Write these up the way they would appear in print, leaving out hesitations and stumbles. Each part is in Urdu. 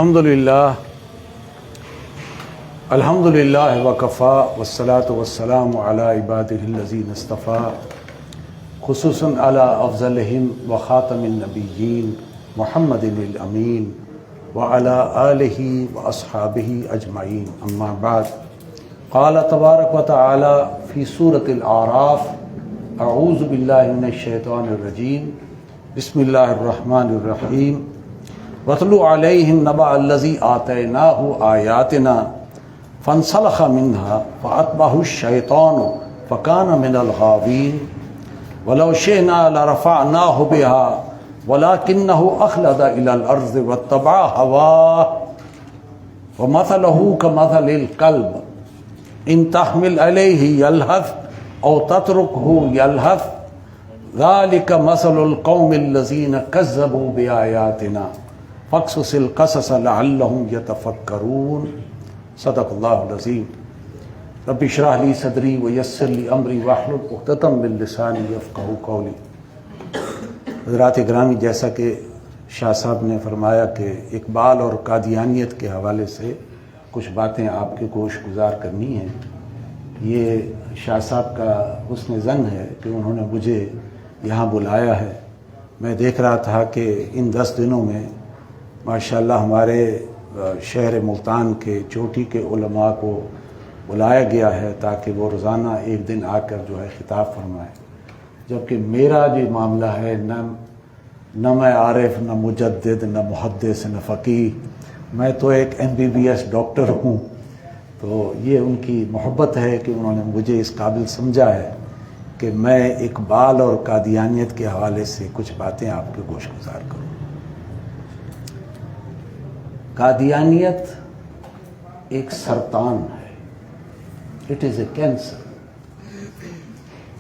الحمدللہ وکفا والصلاة والسلام علی عبادہ الذین اصطفیٰ خصوصاً علی افضلہم وخاتم النبیین محمد الامین وعلی آلہ واصحابہ اجمعین اما بعد قال تبارک وتعالی فی سورة الاعراف اعوذ باللہ من الشیطان الرجیم بسم اللہ الرحمن الرحیم وَاتْلُ عَلَيْهِمْ نَبَأَ الَّذِي آتَيْنَاهُ آيَاتِنَا فَانْسَلَخَ مِنْهَا فَأَتْبَعَهُ الشَّيْطَانُ فَكَانَ مِنَ الْغَاوِينَ وَلَوْ شِئْنَا لَرَفَعْنَاهُ بِهَا وَلَكِنَّهُ أَخْلَدَ إِلَى الْأَرْضِ وَاتَّبَعَ هَوَاهُ وَمَثَلُهُ كَمَثَلِ الْكَلْبِ إِنْ تَحْمِلْ عَلَيْهِ يَلْهَثْ أَوْ تَتْرُكْهُ يَلْهَث ذَلِكَ مَثَلُ الْقَوْمِ الَّذِينَ كَذَّبُوا بِآيَاتِنَا فَاقْصُصِ الْقَصَصَ لَعَلَّهُمْ يَتَفَكَّرُونَ صدق اللہ العظیم۔ رب اشرح لی صدری ویسر لی امری واحلل عقدۃ من لسانی یفقہوا قولی۔ حضرات گرامی، جیسا کہ شاہ صاحب نے فرمایا کہ اقبال اور قادیانیت کے حوالے سے کچھ باتیں آپ کے گوش گزار کرنی ہیں، یہ شاہ صاحب کا حسن ظن ہے کہ انہوں نے مجھے یہاں بلایا ہے۔ میں دیکھ رہا تھا کہ ان 10 دنوں میں ماشاءاللہ ہمارے شہر ملتان کے چوٹی کے علماء کو بلایا گیا ہے تاکہ وہ روزانہ ایک دن آ کر جو ہے خطاب فرمائے، جبکہ میرا جو معاملہ ہے نہ میں عارف، نہ مجدد، نہ محدث، نہ فقیہ، میں تو ایک MBBS ڈاکٹر ہوں۔ تو یہ ان کی محبت ہے کہ انہوں نے مجھے اس قابل سمجھا ہے کہ میں اقبال اور قادیانیت کے حوالے سے کچھ باتیں آپ کے گوش گزار کروں۔ قادیانیت ایک سرطان ہے، it is a cancer.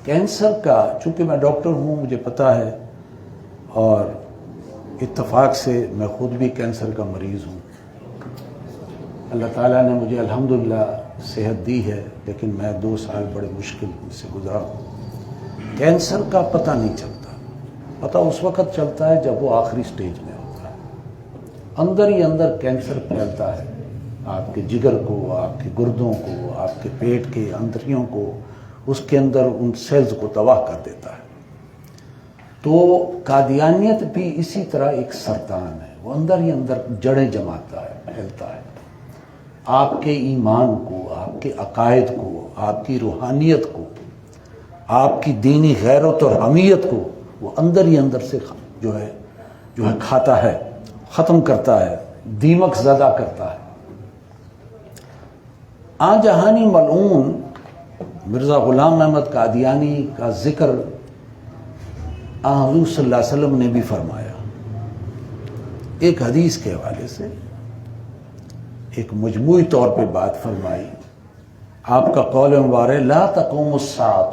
Cancer کا، چونکہ میں ڈاکٹر ہوں مجھے پتہ ہے، اور اتفاق سے میں خود بھی کینسر کا مریض ہوں۔ اللہ تعالیٰ نے مجھے الحمدللہ صحت دی ہے، لیکن میں 2 سال بڑے مشکل سے گزرا ہوں۔ کینسر کا پتہ نہیں چلتا، پتہ اس وقت چلتا ہے جب وہ آخری سٹیج میں ہوتا ہے۔ اندر ہی اندر کینسر پھیلتا ہے، آپ کے جگر کو، آپ کے گردوں کو، آپ کے پیٹ کے اندریوں کو، اس کے اندر ان سیلز کو تباہ کر دیتا ہے۔ تو قادیانیت بھی اسی طرح ایک سرطان ہے، وہ اندر ہی اندر جڑیں جماتا ہے، پھیلتا ہے۔ آپ کے ایمان کو، آپ کے عقائد کو، آپ کی روحانیت کو، آپ کی دینی غیرت اور حمیت کو وہ اندر ہی اندر سے جو ہے کھاتا ہے، ختم کرتا ہے، دیمک زدہ کرتا ہے۔ آن جہانی ملعون مرزا غلام احمد قادیانی کا ذکر حضور صلی اللہ علیہ وسلم نے بھی فرمایا، ایک حدیث کے حوالے سے ایک مجموعی طور پہ بات فرمائی۔ آپ کا قول مبارک لا تقوم الساعۃ،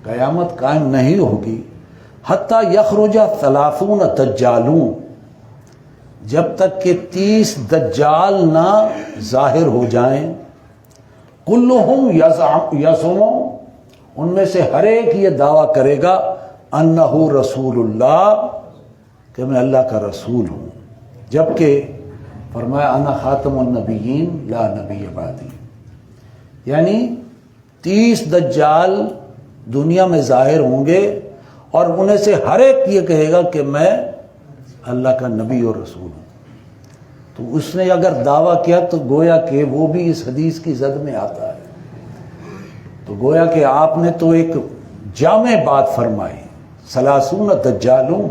قیامت قائم نہیں ہوگی حتی یخرج 30 دجالون، جب تک کہ 30 دجال نہ ظاہر ہو جائیں، کلہم یزعم، ان میں سے ہر ایک یہ دعویٰ کرے گا انہ رسول اللہ، کہ میں اللہ کا رسول ہوں، جبکہ فرمایا انا خاتم النبیین لا نبی بعدی، یعنی 30 دجال دنیا میں ظاہر ہوں گے اور انہیں سے ہر ایک یہ کہے گا کہ میں اللہ کا نبی اور رسول ہوں۔ تو اس نے اگر دعویٰ کیا تو گویا کہ وہ بھی اس حدیث کی زد میں آتا ہے۔ تو گویا کہ آپ نے تو ایک جامع بات فرمائی، 30 دجالوں۔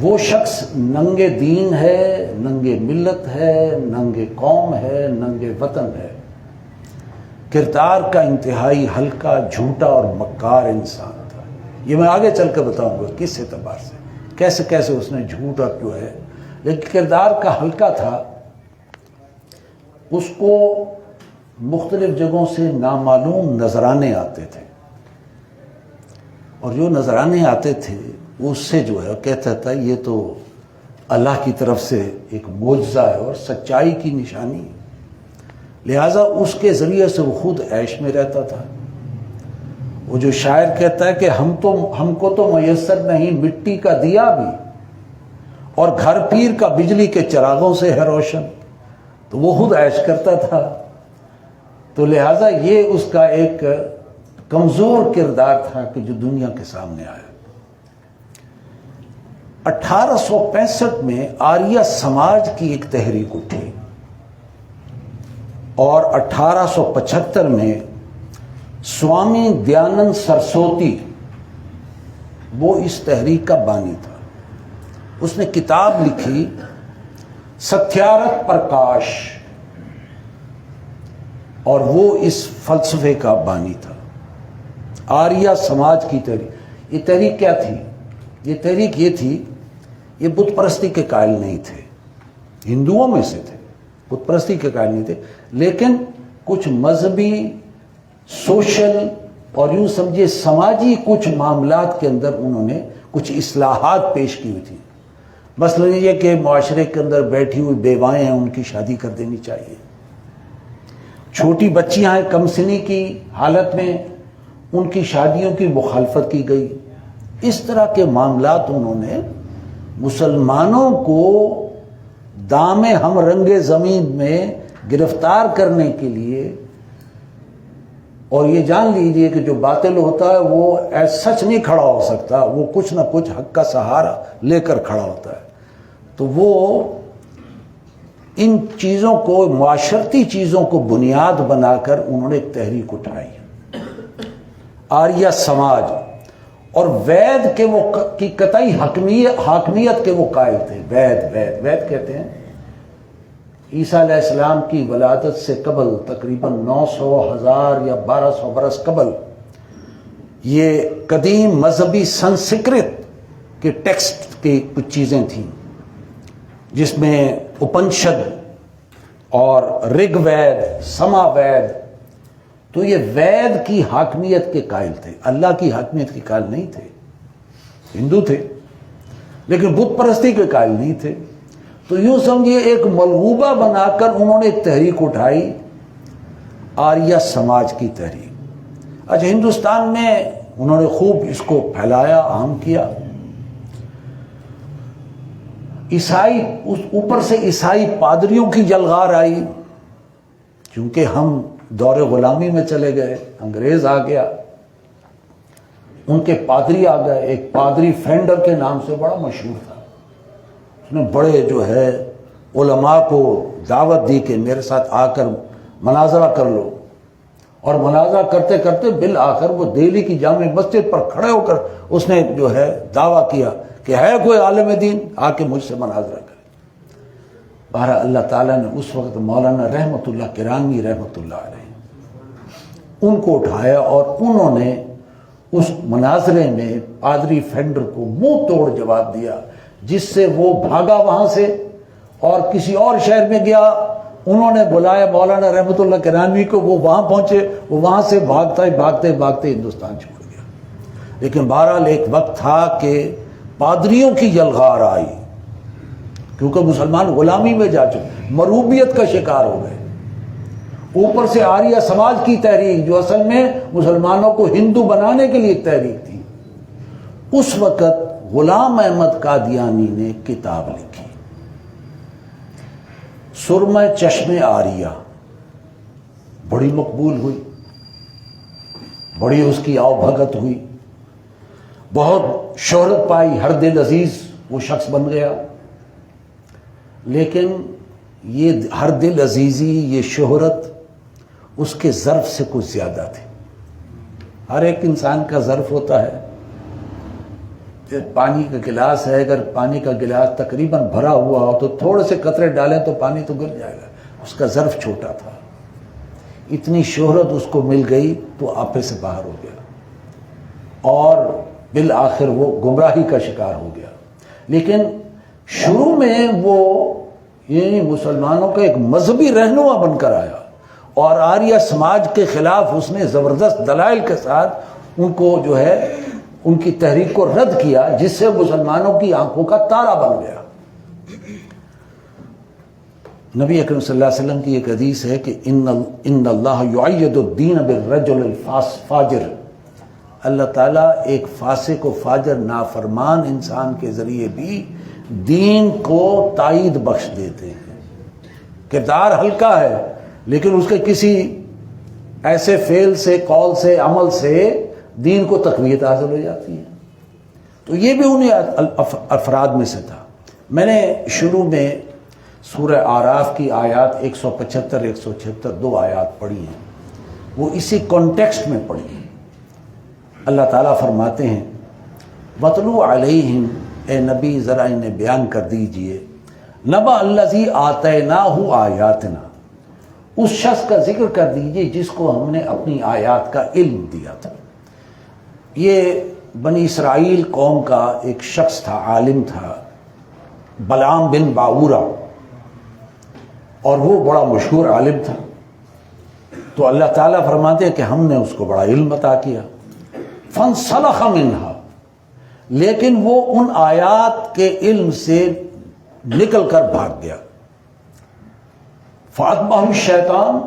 وہ شخص ننگے دین ہے، ننگے ملت ہے، ننگے قوم ہے، ننگے وطن ہے، کردار کا انتہائی ہلکا، جھوٹا اور مکار انسان تھا۔ یہ میں آگے چل کر بتاؤں گا کس اعتبار سے، کیسے کیسے اس نے جھوٹ اور جو ہے، لیکن کردار کا ہلکا تھا۔ اس کو مختلف جگہوں سے نامعلوم نذرانے آتے تھے، اور جو نذرانے آتے تھے اس سے جو ہے کہتا تھا یہ تو اللہ کی طرف سے ایک معجزہ ہے اور سچائی کی نشانی ہے، لہٰذا اس کے ذریعے سے وہ خود عیش میں رہتا تھا۔ وہ جو شاعر کہتا ہے کہ ہم کو تو میسر نہیں مٹی کا دیا بھی، اور گھر پیر کا بجلی کے چراغوں سے ہے روشن، تو وہ خود عیش کرتا تھا، تو لہٰذا یہ اس کا ایک کمزور کردار تھا کہ جو دنیا کے سامنے آیا۔ 1865 میں آریہ سماج کی ایک تحریک اٹھی، اور 1875 میں سوامی دیانند سرسوتی وہ اس تحریک کا بانی تھا۔ اس نے کتاب لکھی ستیارتھ پرکاش، اور وہ اس فلسفے کا بانی تھا، آریہ سماج کی تحریک۔ یہ تحریک کیا تھی؟ یہ تحریک یہ تھی، یہ بت پرستی کے قائل نہیں تھے، ہندوؤں میں سے تھے، بت پرستی کے قائل نہیں تھے، لیکن کچھ مذہبی، سوشل اور یوں سمجھے سماجی کچھ معاملات کے اندر انہوں نے کچھ اصلاحات پیش کی ہوئی تھی۔ مثلا یہ کہ معاشرے کے اندر بیٹھی ہوئی بیوائیں ہیں، ان کی شادی کر دینی چاہیے، چھوٹی بچیاں ہیں کم سنی کی حالت میں، ان کی شادیوں کی مخالفت کی گئی۔ اس طرح کے معاملات انہوں نے مسلمانوں کو دام ہم رنگ زمین میں گرفتار کرنے کے لیے، اور یہ جان لیجئے کہ جو باطل ہوتا ہے وہ سچ نہیں کھڑا ہو سکتا، وہ کچھ نہ کچھ حق کا سہارا لے کر کھڑا ہوتا ہے، تو وہ ان چیزوں کو، معاشرتی چیزوں کو بنیاد بنا کر انہوں نے ایک تحریک اٹھائی، آریہ سماج، اور وید کے وہ کی قطعی حاکمیت کے وہ قائل تھے۔ وید کہتے ہیں عیسیٰ علیہ السلام کی ولادت سے قبل تقریباً 900 1000 یا 1200 برس قبل یہ قدیم مذہبی سنسکرت کے ٹیکسٹ کی کچھ چیزیں تھیں، جس میں اپنشد اور رگ وید، سما وید، تو یہ وید کی حاکمیت کے قائل تھے، اللہ کی حاکمیت کے قائل نہیں تھے، ہندو تھے لیکن بت پرستی کے قائل نہیں تھے۔ تو یوں سمجھیے ایک ملغوبہ بنا کر انہوں نے ایک تحریک اٹھائی، آریہ سماج کی تحریک۔ اچھا، ہندوستان میں انہوں نے خوب اس کو پھیلایا، عام کیا۔ عیسائی، اوپر سے عیسائی پادریوں کی یلغار آئی، چونکہ ہم دور غلامی میں چلے گئے، انگریز آ گیا، ان کے پادری آ گئے۔ ایک پادری فینڈر کے نام سے بڑا مشہور تھا، اس نے بڑے جو ہے علماء کو دعوت دی کہ میرے ساتھ آ کر مناظرہ کر لو، اور مناظرہ کرتے کرتے بالآخر وہ دہلی کی جامع مسجد پر کھڑے ہو کر اس نے جو ہے دعویٰ کیا کہ ہے کوئی عالم دین آ کے مجھ سے مناظرہ کرے۔ بہرحال اللہ تعالیٰ نے اس وقت مولانا رحمت اللہ کرانوی رحمت اللہ علیہ ان کو اٹھایا، اور انہوں نے اس مناظرے میں پادری فینڈر کو منہ توڑ جواب دیا، جس سے وہ بھاگا وہاں سے اور کسی اور شہر میں گیا۔ انہوں نے بلایا مولانا رحمت اللہ کرانوی کو، وہ وہاں پہنچے، وہ وہاں سے بھاگتے ہندوستان چھوڑ گیا۔ لیکن بہرحال ایک وقت تھا کہ پادریوں کی یلغار آئی، کیونکہ مسلمان غلامی میں جا چکے، مروبیت کا شکار ہو گئے۔ اوپر سے آریہ سماج کی تحریک، جو اصل میں مسلمانوں کو ہندو بنانے کے لیے ایک تحریک تھی۔ اس وقت غلام احمد قادیانی نے کتاب لکھی، سرمہ چشم آریہ، بڑی مقبول ہوئی، بڑی اس کی آؤ بھگت ہوئی، بہت شہرت پائی، ہر دل عزیز وہ شخص بن گیا۔ لیکن یہ ہر دل عزیزی، یہ شہرت اس کے ظرف سے کچھ زیادہ تھی۔ ہر ایک انسان کا ظرف ہوتا ہے، پانی کا گلاس ہے، اگر پانی کا گلاس تقریباً بھرا ہوا ہو تو تھوڑے سے قطرے ڈالیں تو پانی تو گر جائے گا، اس کا ظرف چھوٹا تھا۔ اتنی شہرت اس کو مل گئی تو آپے سے باہر ہو گیا، اور بالآخر وہ گمراہی کا شکار ہو گیا۔ لیکن شروع میں وہ یعنی مسلمانوں کا ایک مذہبی رہنما بن کر آیا، اور آریہ سماج کے خلاف اس نے زبردست دلائل کے ساتھ ان کو جو ہے ان کی تحریک کو رد کیا، جس سے مسلمانوں کی آنکھوں کا تارا بن گیا۔ نبی اکرم صلی اللہ علیہ وسلم کی ایک حدیث ہے کہ ان اللہ یعید الدین بالرجل الفاجر، اللہ تعالیٰ ایک فاسق و فاجر نافرمان انسان کے ذریعے بھی دین کو تائید بخش دیتے ہیں۔ کردار ہلکا ہے لیکن اس کے کسی ایسے فعل سے، قول سے، عمل سے دین کو تقویت حاصل ہو جاتی ہے۔ تو یہ بھی انہیں افراد میں سے تھا۔ میں نے شروع میں سورہ اعراف کی آیات 175 176 دو آیات پڑھی ہیں، وہ اسی کانٹیکسٹ میں پڑھی ہیں۔ اللہ تعالیٰ فرماتے ہیں وَاتْلُو عَلَيْهِمْ، اے نبی ذرا انہیں بیان کر دیجئے، نَبَأَ الَّذِي آتَيْنَاهُ آیَاتِنَا، اس شخص کا ذکر کر دیجئے جس کو ہم نے اپنی آیات کا علم دیا تھا۔ یہ بنی اسرائیل قوم کا ایک شخص تھا، عالم تھا، بلعام بن باورا، اور وہ بڑا مشہور عالم تھا۔ تو اللہ تعالیٰ فرماتے ہیں کہ ہم نے اس کو بڑا علم عطا کیا۔ فانسلخ منہا، لیکن وہ ان آیات کے علم سے نکل کر بھاگ گیا۔ فاتبعہ الشیطان،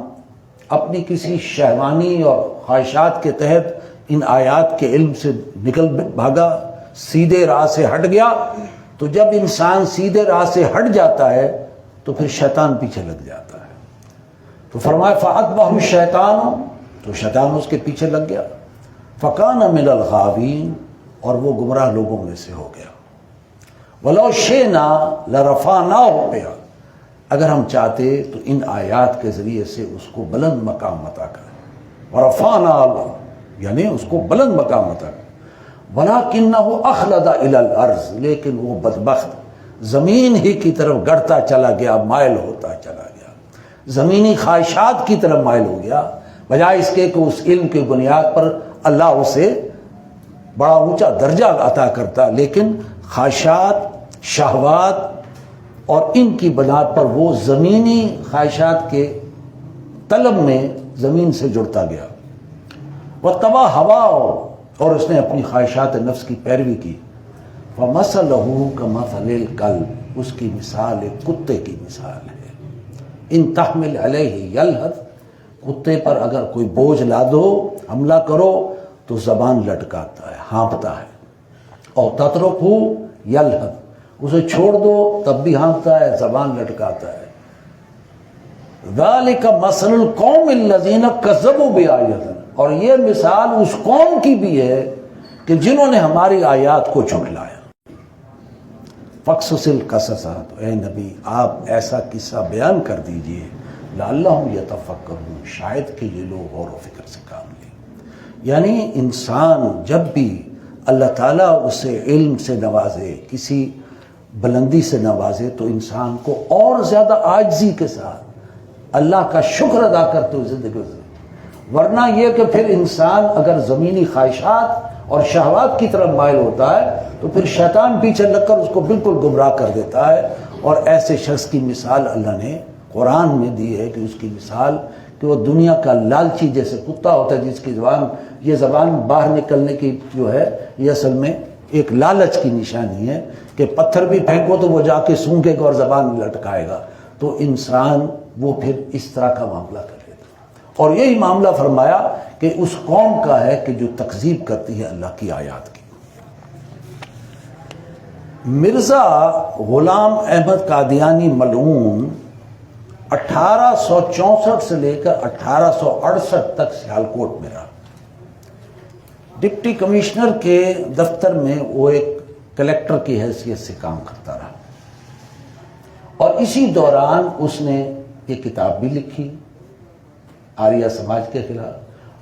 اپنی کسی شہوانی اور خواہشات کے تحت ان آیات کے علم سے نکل بھاگا، سیدھے راہ سے ہٹ گیا۔ تو جب انسان سیدھے راہ سے ہٹ جاتا ہے تو پھر شیطان پیچھے لگ جاتا ہے۔ تو فرمایا فاتبعہ الشیطان، تو شیطان اس کے پیچھے لگ گیا۔ فکان من الغاوین، اور وہ گمراہ لوگوں میں سے ہو گیا۔ وَلَوْ شِئْنَا لَرَفَعْنَاهُ بِهَا، اگر ہم چاہتے تو ان آیات کے ذریعے سے اس کو بلند مقام عطا کریں۔ وَرَفَعْنَاهُ، یعنی اس کو بلند مقام عطا کریں۔ وَلَكِنَّهُ أَخْلَدَ إِلَى الْأَرْضِ، لیکن وہ بدبخت زمین ہی کی طرف گڑتا چلا گیا، مائل ہوتا چلا گیا، زمینی خواہشات کی طرف مائل ہو گیا، بجائے اس کے کہ اس علم کی بنیاد پر اللہ اسے بڑا اونچا درجہ عطا کرتا، لیکن خواہشات، شہوات اور ان کی بنیاد پر وہ زمینی خواہشات کے طلب میں زمین سے جڑتا گیا۔ وَاتَّبَعَ هَوَاهُ، اور اس نے اپنی خواہشات نفس کی پیروی کی۔ فَمَثَلُهُ كَمَثَلِ الْكَلْبِ، اس کی مثال ایک کتے کی مثال ہے۔ إِن تَحْمِلْ عَلَيْهِ يَلْهَثْ، کتے پر اگر کوئی بوجھ لا دو، حملہ کرو تو زبان لٹکاتا ہے، ہانپتا ہے۔ اور تَتْرُكْهُ يَلْهَث، اسے چھوڑ دو تب بھی ہانپتا ہے، زبان لٹکاتا ہے۔ ذَلِكَ مَثَلُ الْقَوْمِ الَّذِينَ كَذَّبُوا بِآيَاتِنَا، اور یہ مثال اس قوم کی بھی ہے کہ جنہوں نے ہماری آیات کو جھٹلایا۔ فَقْصُصِ الْقَصَصَ، تو اے نبی آپ ایسا قصہ بیان کر دیجئے، لَعَلَّهُمْ يَتَفَكَّرُونَ، شاید کہ یہ لوگ غور و فکر سے کام لیں۔ یعنی انسان جب بھی اللہ تعالیٰ اسے علم سے نوازے، کسی بلندی سے نوازے، تو انسان کو اور زیادہ عاجزی کے ساتھ اللہ کا شکر ادا کرتے ہوئے زندگی گزرے۔ ورنہ یہ کہ پھر انسان اگر زمینی خواہشات اور شہوات کی طرف مائل ہوتا ہے تو پھر شیطان پیچھے لگ کر اس کو بالکل گمراہ کر دیتا ہے۔ اور ایسے شخص کی مثال اللہ نے قرآن میں دی ہے کہ اس کی مثال کہ وہ دنیا کا لالچی جیسے کتا ہوتا ہے، جس کی زبان باہر نکلنے کی جو ہے یہ اصل میں ایک لالچ کی نشانی ہے کہ پتھر بھی پھینکو تو وہ جا کے سونگے گا اور زبان لٹکائے گا۔ تو انسان وہ پھر اس طرح کا معاملہ کر لیتا ہے۔ اور یہی معاملہ فرمایا کہ اس قوم کا ہے کہ جو تکذیب کرتی ہے اللہ کی آیات کی۔ مرزا غلام احمد قادیانی ملعون 1864 سے لے کر 1868 تک سیالکوٹ میں رہا۔ ڈپٹی کمشنر کے دفتر میں وہ ایک کلیکٹر کی حیثیت سے کام کرتا رہا، اور اسی دوران اس نے یہ کتاب بھی لکھی آریہ سماج کے خلاف،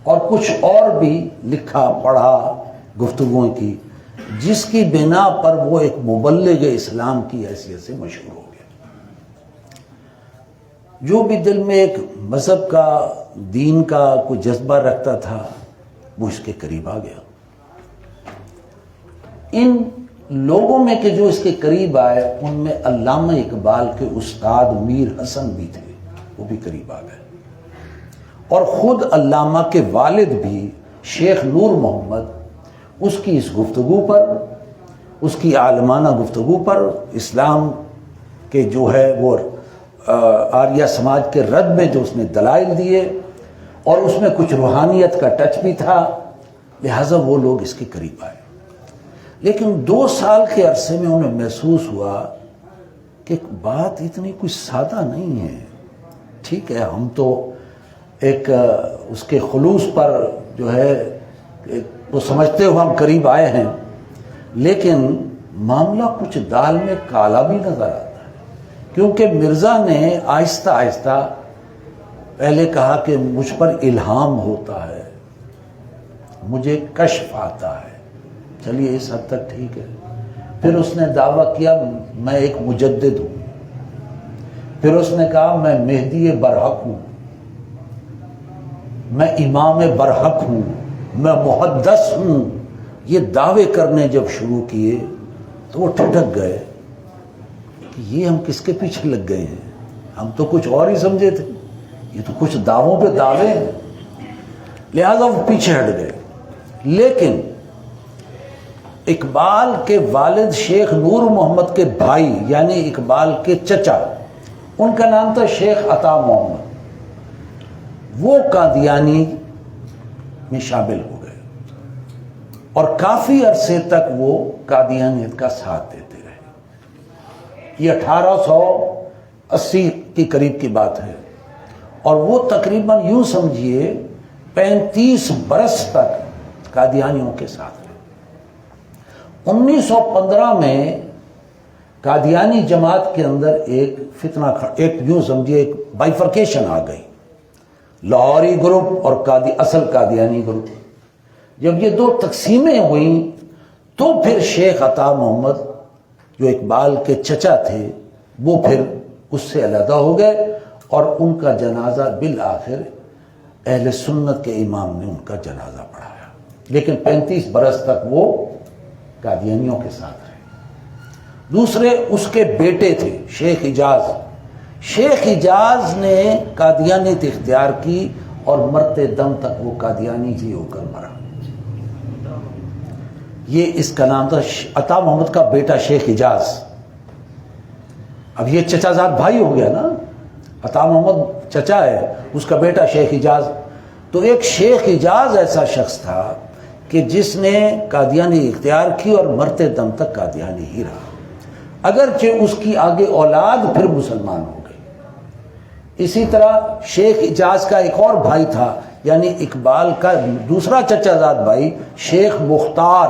اور کچھ اور بھی لکھا پڑھا، گفتگویں کی، جس کی بنا پر وہ ایک مبلغ اسلام کی حیثیت سے مشہور ہو گیا۔ جو بھی دل میں ایک مذہب کا، دین کا کوئی جذبہ رکھتا تھا وہ اس کے قریب آ گیا۔ ان لوگوں میں کہ جو اس کے قریب آئے ان میں علامہ اقبال کے استاد میر حسن بھی تھے، وہ بھی قریب آ گئے، اور خود علامہ کے والد بھی شیخ نور محمد اس کی اس گفتگو پر، اس کی عالمانہ گفتگو پر، اسلام کے جو ہے وہ آریہ سماج کے رد میں جو اس نے دلائل دیے، اور اس میں کچھ روحانیت کا ٹچ بھی تھا، لہٰذا وہ لوگ اس کے قریب آئے۔ لیکن 2 سال کے عرصے میں انہیں محسوس ہوا کہ بات اتنی کوئی سادہ نہیں ہے. ٹھیک ہے ہم تو ایک اس کے خلوص پر جو ہے وہ سمجھتے ہوئے ہم قریب آئے ہیں، لیکن معاملہ کچھ دال میں کالا بھی نظر آتا ہے. کیونکہ مرزا نے آہستہ آہستہ پہلے کہا کہ مجھ پر الہام ہوتا ہے، مجھے کشف آتا ہے. چلیے اس حد تک ٹھیک ہے. پھر اس نے دعویٰ کیا میں ایک مجدد ہوں. پھر اس نے کہا میں مہدی برحق ہوں، میں امام برحق ہوں، میں محدث ہوں. یہ دعوے کرنے جب شروع کیے تو وہ ٹھٹک گئے کہ یہ ہم کس کے پیچھے لگ گئے ہیں، ہم تو کچھ اور ہی سمجھے تھے، یہ تو کچھ دعووں پہ دعوے ہیں. لہذا وہ پیچھے ہٹ گئے. لیکن اقبال کے والد شیخ نور محمد کے بھائی یعنی اقبال کے چچا، ان کا نام تھا شیخ عطا محمد، وہ قادیانی میں شامل ہو گئے اور کافی عرصے تک وہ قادیانیت کا ساتھ دیتے رہے. یہ 1880 کے قریب کی بات ہے اور وہ تقریباً یوں سمجھیے 35 برس تک قادیانیوں کے ساتھ رہے. 1915 میں قادیانی جماعت کے اندر ایک فتنہ ایک یوں سمجھیے ایک بائیفرکیشن آ گئی، لاہوری گروپ اور اصل قادیانی گروپ. جب یہ 2 تقسیمیں ہوئیں تو پھر شیخ عطا محمد جو اقبال کے چچا تھے وہ پھر اس سے علیحدہ ہو گئے اور ان کا جنازہ بالآخر اہل سنت کے امام نے ان کا جنازہ پڑھایا. لیکن 35 برس تک وہ قادیانیوں کے ساتھ رہے. دوسرے اس کے بیٹے تھے شیخ حجاز. شیخ حجاز نے قادیانیت اختیار کی اور مرتے دم تک وہ قادیانی ہی ہو کر مرا. یہ اس کا نام تھا عطا محمد کا بیٹا شیخ حجاز. اب یہ چچا زاد بھائی ہو گیا نا، عطا محمد چچا ہے، اس کا بیٹا شیخ حجاز. تو ایک شیخ حجاز ایسا شخص تھا کہ جس نے قادیانی اختیار کی اور مرتے دم تک قادیانی ہی رہا، اگرچہ اس کی آگے اولاد پھر مسلمان ہو گئی. اسی طرح شیخ حجاز کا ایک اور بھائی تھا یعنی اقبال کا دوسرا چچا زاد بھائی شیخ مختار،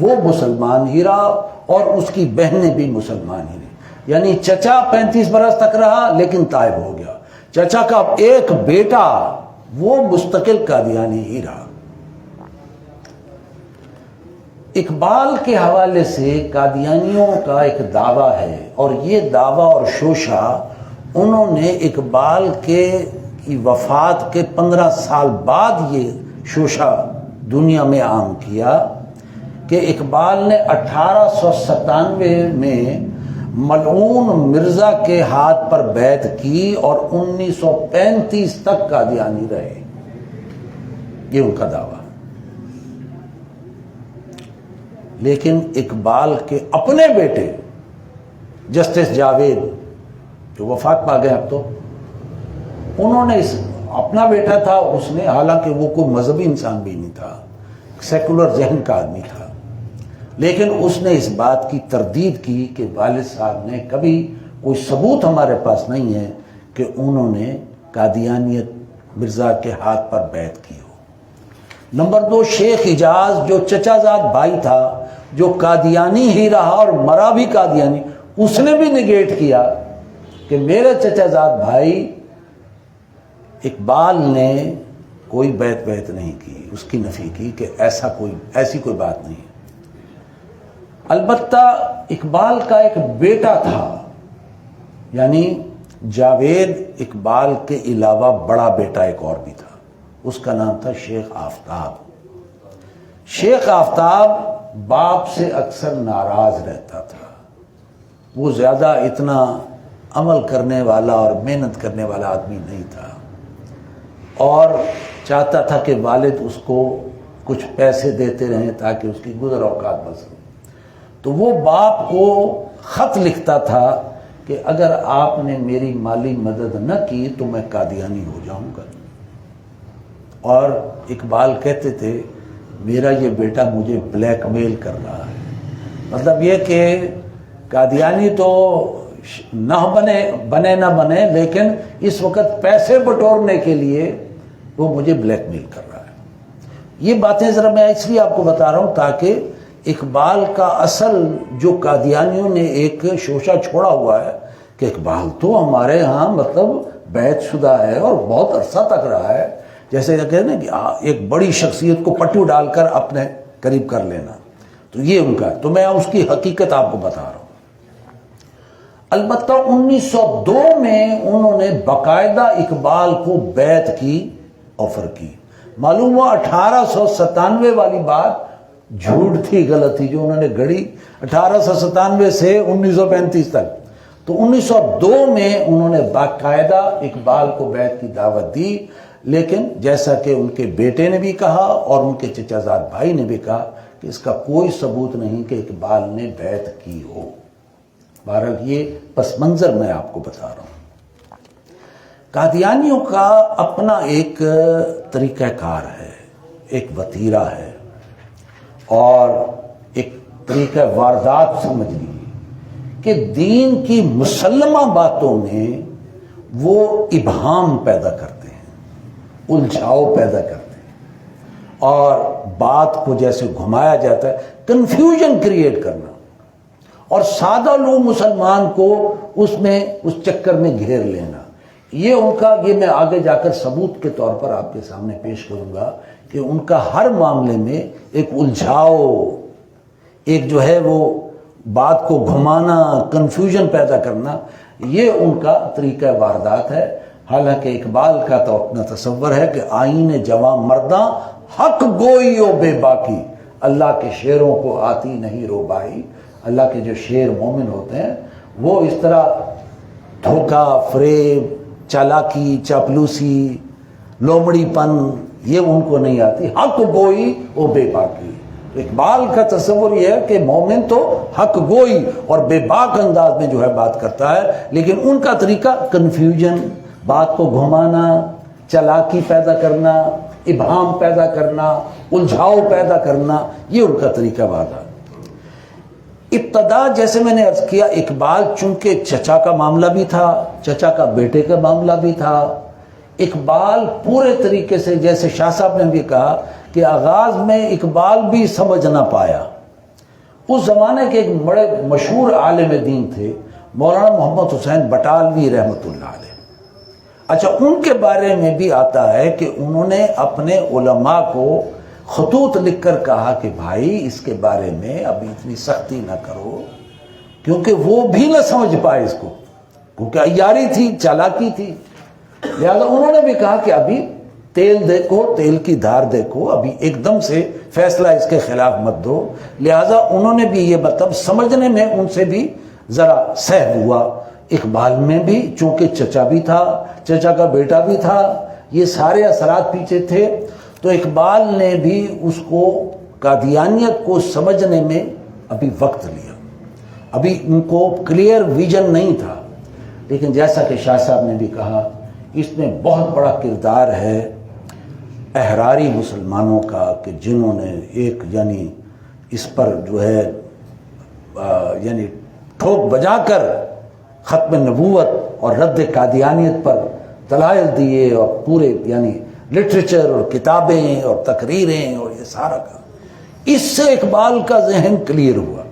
وہ مسلمان ہی رہا اور اس کی بہنیں بھی مسلمان ہی رہی. یعنی چچا 35 برس تک رہا لیکن طائب ہو گیا. چچا کا ایک بیٹا وہ مستقل قادیانی ہی رہا. اقبال کے حوالے سے قادیانیوں کا ایک دعویٰ ہے اور یہ دعویٰ اور شوشہ انہوں نے اقبال کے وفات کے 15 سال بعد یہ شوشہ دنیا میں عام کیا کہ اقبال نے 1897 میں ملعون مرزا کے ہاتھ پر بیعت کی اور 1935 تک قادیانی رہے. یہ ان کا دعویٰ. لیکن اقبال کے اپنے بیٹے جسٹس جاوید جو وفات پا گئے اب تو، انہوں نے اپنا بیٹا تھا، اس نے حالانکہ وہ کوئی مذہبی انسان بھی نہیں تھا، سیکولر ذہن کا آدمی تھا، لیکن اس نے اس بات کی تردید کی کہ والد صاحب نے کبھی کوئی ثبوت ہمارے پاس نہیں ہے کہ انہوں نے قادیانیت مرزا کے ہاتھ پر بیعت کی ہو. نمبر 2 شیخ حجاز جو چچا زاد بھائی تھا جو قادیانی ہی رہا اور مرا بھی قادیانی، اس نے بھی نگیٹ کیا کہ میرے چچا زاد بھائی اقبال نے کوئی بیعت نہیں کی، اس کی نفی کی کہ ایسی کوئی بات نہیں. البتہ اقبال کا ایک بیٹا تھا یعنی جاوید اقبال کے علاوہ بڑا بیٹا ایک اور بھی تھا، اس کا نام تھا شیخ آفتاب. شیخ آفتاب باپ سے اکثر ناراض رہتا تھا. وہ زیادہ اتنا عمل کرنے والا اور محنت کرنے والا آدمی نہیں تھا اور چاہتا تھا کہ والد اس کو کچھ پیسے دیتے رہیں تاکہ اس کی گزر اوقات بسے. تو وہ باپ کو خط لکھتا تھا کہ اگر آپ نے میری مالی مدد نہ کی تو میں قادیانی ہو جاؤں گا. اور اقبال کہتے تھے میرا یہ بیٹا مجھے بلیک میل کر رہا ہے، مطلب یہ کہ قادیانی تو نہ بنے نہ بنے، لیکن اس وقت پیسے بٹورنے کے لیے وہ مجھے بلیک میل کر رہا ہے۔ یہ باتیں ذرا میں اس لیے آپ کو بتا رہا ہوں تاکہ اقبال کا اصل جو قادیانیوں نے ایک شوشہ چھوڑا ہوا ہے کہ اقبال تو ہمارے ہاں مطلب بیعت شدہ ہے اور بہت عرصہ تک رہا ہے، جیسے کہتے ہیں نا کہ ایک بڑی شخصیت کو پٹو ڈال کر اپنے قریب کر لینا، تو یہ ان کا ہے۔ تو میں اس کی حقیقت آپ کو بتا رہا ہوں۔ البتہ 1902 میں انہوں نے باقاعدہ اقبال کو بیعت کی آفر کی۔ معلوم ہوا 1897 والی بات جھوٹ تھی، غلط تھی جو انہوں نے گھڑی 1897 سے 1935 تک۔ تو 1902 میں انہوں نے باقاعدہ اقبال کو بیعت کی دعوت دی، لیکن جیسا کہ ان کے بیٹے نے بھی کہا اور ان کے چچا زاد بھائی نے بھی کہا کہ اس کا کوئی ثبوت نہیں کہ اقبال نے بیعت کی ہو۔ بہرحال یہ پس منظر میں آپ کو بتا رہا ہوں۔ قادیانیوں کا اپنا ایک طریقہ کار ہے، ایک وتیرہ ہے اور ایک طریقہ واردات سمجھ لیجیے کہ دین کی مسلمہ باتوں میں وہ ابہام پیدا کرتے ہیں، الجھاؤ پیدا کرتے ہیں اور بات کو جیسے گھمایا جاتا ہے، کنفیوژن کریٹ کرنا اور سادہ لوگ مسلمان کو اس چکر میں گھیر لینا۔ یہ ان کا، یہ میں آگے جا کر ثبوت کے طور پر آپ کے سامنے پیش کروں گا کہ ان کا ہر معاملے میں ایک الجھاؤ، ایک جو ہے وہ بات کو گھمانا، کنفیوژن پیدا کرنا، یہ ان کا طریقہ واردات ہے۔ حالانکہ اقبال کا تو اپنا تصور ہے کہ آئین جواں مرداں حق گوئی و بے باکی، اللہ کے شعروں کو آتی نہیں روبائی۔ اللہ کے جو شعر مومن ہوتے ہیں وہ اس طرح دھوکہ، فریب، چالاکی، چاپلوسی، لومڑی پن یہ ان کو نہیں آتی، حق گوئی و بے باکی۔ اقبال کا تصور یہ ہے کہ مومن تو حق گوئی اور بے باک انداز میں جو ہے بات کرتا ہے، لیکن ان کا طریقہ کنفیوژن، بات کو گھمانا، چالاکی پیدا کرنا، ابہام پیدا کرنا، الجھاؤ پیدا کرنا، یہ ان کا طریقہ وعدہ۔ ابتدا جیسے میں نے عرض کیا، اقبال چونکہ چچا کا معاملہ بھی تھا، چچا کا بیٹے کا معاملہ بھی تھا، اقبال پورے طریقے سے، جیسے شاہ صاحب نے بھی کہا کہ آغاز میں اقبال بھی سمجھ نہ پایا۔ اس زمانے کے ایک بڑے مشہور عالم دین تھے مولانا محمد حسین بٹالوی رحمۃ اللہ علیہ۔ اچھا، ان کے بارے میں بھی آتا ہے کہ انہوں نے اپنے علماء کو خطوط لکھ کر کہا کہ بھائی اس کے بارے میں ابھی اتنی سختی نہ کرو، کیونکہ وہ بھی نہ سمجھ پائے اس کو، کیونکہ عیاری تھی، چالاکی تھی۔ لہذا انہوں نے بھی کہا کہ ابھی تیل دیکھو، تیل کی دھار دیکھو، ابھی ایک دم سے فیصلہ اس کے خلاف مت دو۔ لہذا انہوں نے بھی یہ مطلب سمجھنے میں ان سے بھی ذرا سہو ہوا۔ اقبال میں بھی چونکہ چچا بھی تھا، چچا کا بیٹا بھی تھا، یہ سارے اثرات پیچھے تھے، تو اقبال نے بھی اس کو، قادیانیت کو سمجھنے میں ابھی وقت لیا، ابھی ان کو کلیئر ویژن نہیں تھا۔ لیکن جیسا کہ شاہ صاحب نے بھی کہا، اس میں بہت بڑا کردار ہے احراری مسلمانوں کا کہ جنہوں نے ایک یعنی اس پر جو ہے یعنی ٹھوک بجا کر ختم نبوت اور رد قادیانیت پر دلائل دیے، اور پورے یعنی لٹریچر اور کتابیں اور تقریریں اور یہ سارا کا، اس سے اقبال کا ذہن کلیئر ہوا۔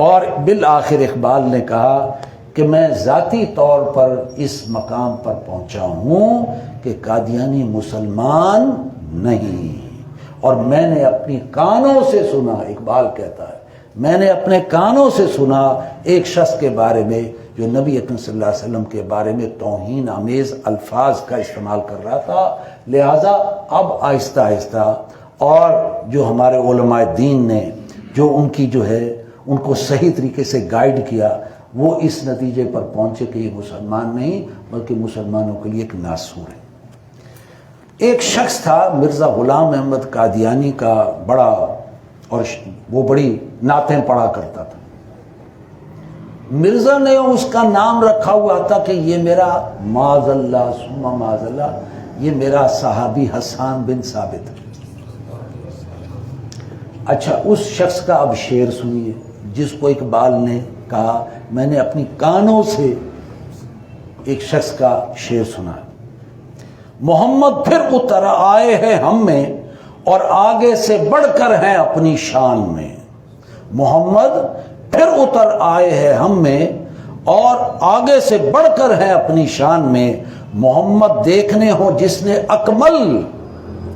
اور بالآخر اقبال نے کہا کہ میں ذاتی طور پر اس مقام پر پہنچا ہوں کہ قادیانی مسلمان نہیں، اور میں نے اپنی کانوں سے سنا، اقبال کہتا ہے میں نے اپنے کانوں سے سنا ایک شخص کے بارے میں جو نبی اکرم صلی اللہ علیہ وسلم کے بارے میں توہین آمیز الفاظ کا استعمال کر رہا تھا۔ لہٰذا اب آہستہ آہستہ اور جو ہمارے علماء دین نے جو ان کی جو ہے ان کو صحیح طریقے سے گائیڈ کیا، وہ اس نتیجے پر پہنچے کہ یہ مسلمان نہیں بلکہ مسلمانوں کے لیے ایک ناسور ہے۔ ایک شخص تھا مرزا غلام احمد قادیانی کا بڑا، اور وہ بڑی نعتیں پڑھا کرتا تھا۔ مرزا نے اس کا نام رکھا ہوا تھا کہ یہ میرا معاذ اللہ ثم معاذ اللہ، یہ میرا صحابی حسان بن ثابت ہے۔ اچھا اس شخص کا اب شعر سنیے جس کو اقبال نے کہا میں نے اپنی کانوں سے ایک شخص کا شعر سنا، محمد پھر اتر آئے ہیں ہم میں اور آگے سے بڑھ کر ہیں اپنی شان میں، محمد پھر اتر آئے ہیں ہم میں اور آگے سے بڑھ کر ہیں اپنی شان میں، محمد دیکھنے ہوں جس نے اکمل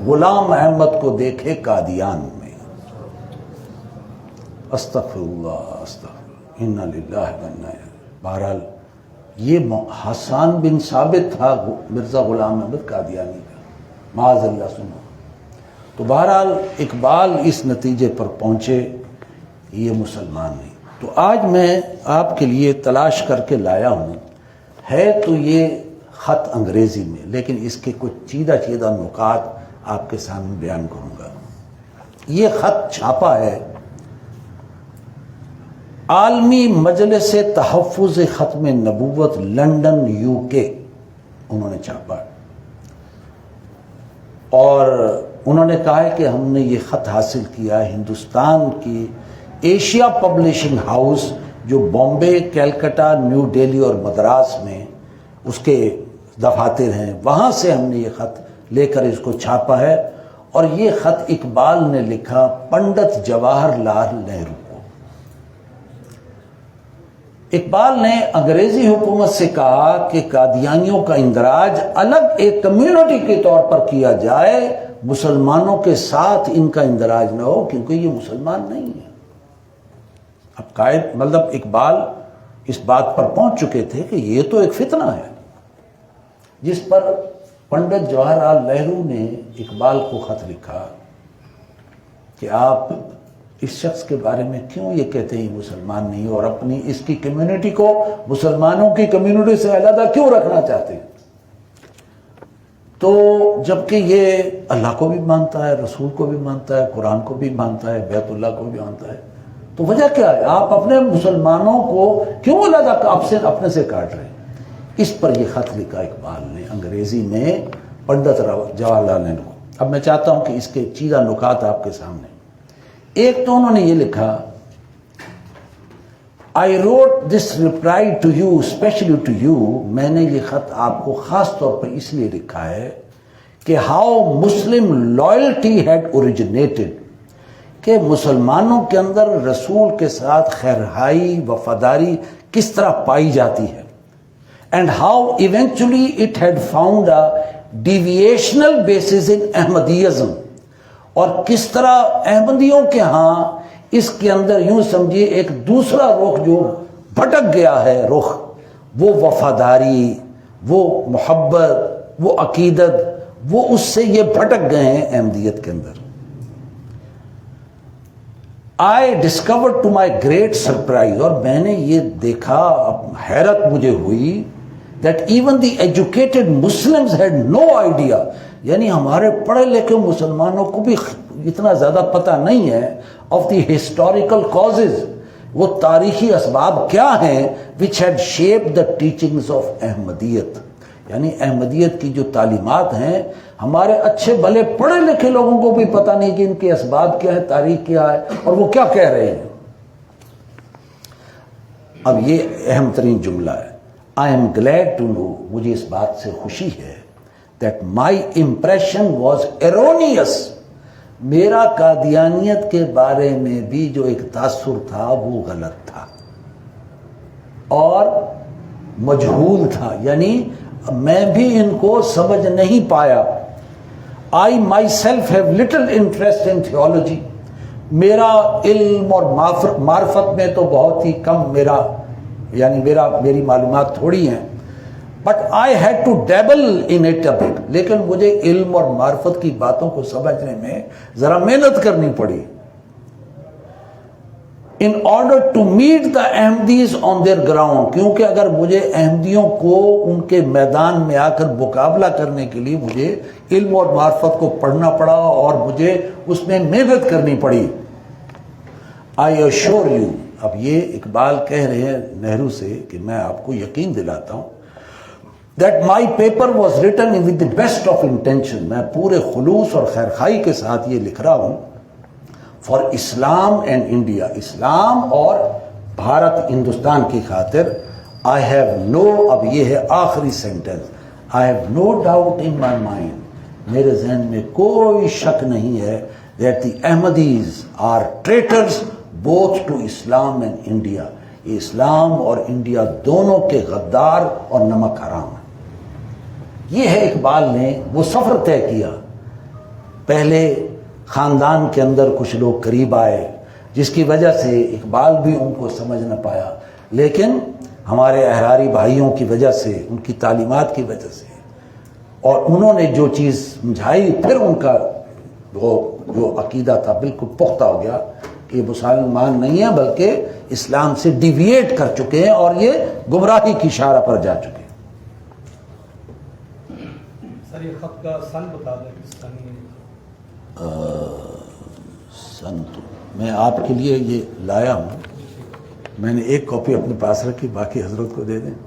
غلام احمد کو دیکھے قادیان میں۔ استغفر اللہ استغفر انا للہ و انا الیہ۔ بہرحال یہ حسان بن ثابت تھا مرزا غلام احمد قادیانی کا، معاذ اللہ سنو۔ تو بہرحال اقبال اس نتیجے پر پہنچے یہ مسلمان نہیں۔ تو آج میں آپ کے لیے تلاش کر کے لایا ہوں، ہے تو یہ خط انگریزی میں، لیکن اس کے کچھ چیدہ چیدہ نکات آپ کے سامنے بیان کروں گا۔ یہ خط چھاپا ہے عالمی مجلس تحفظ ختم نبوت لندن UK، انہوں نے چھاپا اور انہوں نے کہا ہے کہ ہم نے یہ خط حاصل کیا ہندوستان کی ایشیا پبلشنگ ہاؤس جو بامبے، کلکتہ، نیو دہلی اور مدراس میں اس کے دفاتر ہیں، وہاں سے ہم نے یہ خط لے کر اس کو چھاپا ہے، اور یہ خط اقبال نے لکھا پنڈت جواہر لال نہرو کو۔ اقبال نے انگریزی حکومت سے کہا کہ قادیانیوں کا اندراج الگ ایک کمیونٹی کے طور پر کیا جائے، مسلمانوں کے ساتھ ان کا اندراج نہ ہو کیونکہ یہ مسلمان نہیں ہے۔ اب قائد مطلب اقبال اس بات پر پہنچ چکے تھے کہ یہ تو ایک فتنہ ہے، جس پر پنڈت جواہر لال نہرو نے اقبال کو خط لکھا کہ آپ اس شخص کے بارے میں کیوں یہ کہتے ہیں مسلمان نہیں، اور اپنی اس کی کمیونٹی کو مسلمانوں کی کمیونٹی سے علیحدہ کیوں رکھنا چاہتے ہیں؟ تو جبکہ یہ اللہ کو بھی مانتا ہے، رسول کو بھی مانتا ہے، قرآن کو بھی مانتا ہے، بیت اللہ کو بھی مانتا ہے، تو وجہ کیا ہے آپ اپنے مسلمانوں کو کیوں علیحدہ اپنے سے کاٹ رہے ہیں؟ اس پر یہ خط لکھا اقبال نے انگریزی میں پنڈت جواہر لال نہرو کو۔ اب میں چاہتا ہوں کہ اس کے چیدہ نکات آپ کے سامنے۔ ایک تو انہوں نے یہ لکھا I wrote this reply to you, especially to you، میں نے یہ خط آپ کو خاص طور پر اس لیے لکھا ہے کہ how Muslim loyalty had originated، کہ مسلمانوں کے اندر رسول کے ساتھ خیرخواہی وفاداری کس طرح پائی جاتی ہے، and how eventually it had found a deviational basis in Ahmadiyism، اور کس طرح احمدیوں کے ہاں اس کے اندر یوں سمجھیے ایک دوسرا رخ جو بھٹک گیا ہے، رخ وہ وفاداری، وہ محبت، وہ عقیدت، وہ اس سے یہ بھٹک گئے ہیں احمدیت کے اندر۔ I discovered to my great surprise، اور میں نے یہ دیکھا، حیرت مجھے ہوئی، that even the educated Muslims had no idea، یعنی ہمارے پڑھے لکھے مسلمانوں کو بھی اتنا زیادہ پتہ نہیں ہے of the historical causes، وہ تاریخی اسباب کیا ہیں which had shaped the teachings of احمدیت، یعنی احمدیت کی جو تعلیمات ہیں ہمارے اچھے بھلے پڑھے لکھے لوگوں کو بھی پتہ نہیں کہ ان کے اسباب کیا ہے، تاریخ کیا ہے، اور وہ کیا کہہ رہے ہیں۔ اب یہ اہم ترین جملہ ہے، I am glad to know، مجھے اس بات سے خوشی ہے that my impression was erroneous، میرا قادیانیت کے بارے میں بھی جو ایک تاثر تھا وہ غلط تھا اور مجہول تھا، یعنی میں بھی ان کو سمجھ نہیں پایا۔ I myself have little interest in theology، میرا علم اور معرفت میں تو بہت ہی کم میری معلومات تھوڑی ہیں، but I had to dabble in it a bit، لیکن مجھے علم اور معرفت کی باتوں کو سمجھنے میں ذرا محنت کرنی پڑی۔ in order to meet the Ahmadis on their ground، کیونکہ اگر مجھے احمدیوں کو ان کے میدان میں آ کر مقابلہ کرنے کے لیے مجھے علم اور معرفت کو پڑھنا پڑا اور مجھے اس میں محنت کرنی پڑی۔ I assure you، اب یہ اقبال کہہ رہے ہیں نہرو سے کہ میں آپ کو یقین دلاتا ہوں that my paper was written with the best of intention، میں پورے خلوص اور خیرخواہی کے ساتھ یہ لکھ رہا ہوں فار اسلام اینڈ انڈیا، اسلام اور بھارت ہندوستان کی خاطر. آئی ہیو نو، اب یہ ہے آخری sentence, I have no doubt in my mind, میرے ذہن میں کوئی شک نہیں ہے that the Ahmadis are traitors both to Islam and India. اسلام اور انڈیا دونوں کے غدار اور نمک حرام ہیں. یہ ہے اقبال نے وہ سفر طے کیا. پہلے خاندان کے اندر کچھ لوگ قریب آئے جس کی وجہ سے اقبال بھی ان کو سمجھ نہ پایا، لیکن ہمارے احراری بھائیوں کی وجہ سے، ان کی تعلیمات کی وجہ سے، اور انہوں نے جو چیز سمجھائی، پھر ان کا وہ جو عقیدہ تھا بالکل پختہ ہو گیا کہ یہ مسلمان نہیں ہیں بلکہ اسلام سے ڈیویٹ کر چکے ہیں اور یہ گمراہی کی شارہ پر جا چکے ہیں. سر یہ خط کا سن بتا دیں کس سن تو میں آپ کے لیے یہ لایا ہوں، میں نے ایک کاپی اپنے پاس رکھی، باقی حضرت کو دے دیں.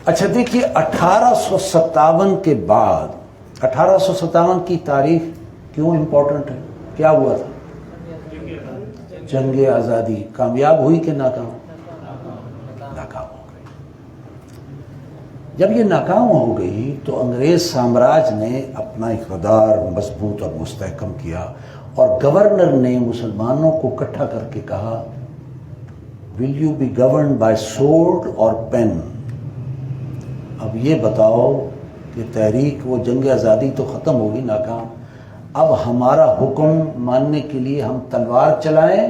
اچھا دیکھیے، 1857 کے بعد، 1857 کی تاریخ کیوں امپورٹنٹ ہے؟ کیا ہوا تھا؟ جنگ آزادی. کامیاب ہوئی کہ ناکام؟ ناکام ہو گئی. جب یہ ناکام ہو گئی تو انگریز سامراج نے اپنا اقتدار مضبوط اور مستحکم کیا، اور گورنر نے مسلمانوں کو اکٹھا کر کے کہا will you be governed by sword اور پین؟ اب یہ بتاؤ کہ تحریک وہ جنگ آزادی تو ختم ہوگی، ناکام، اب ہمارا حکم ماننے کے لیے ہم تلوار چلائیں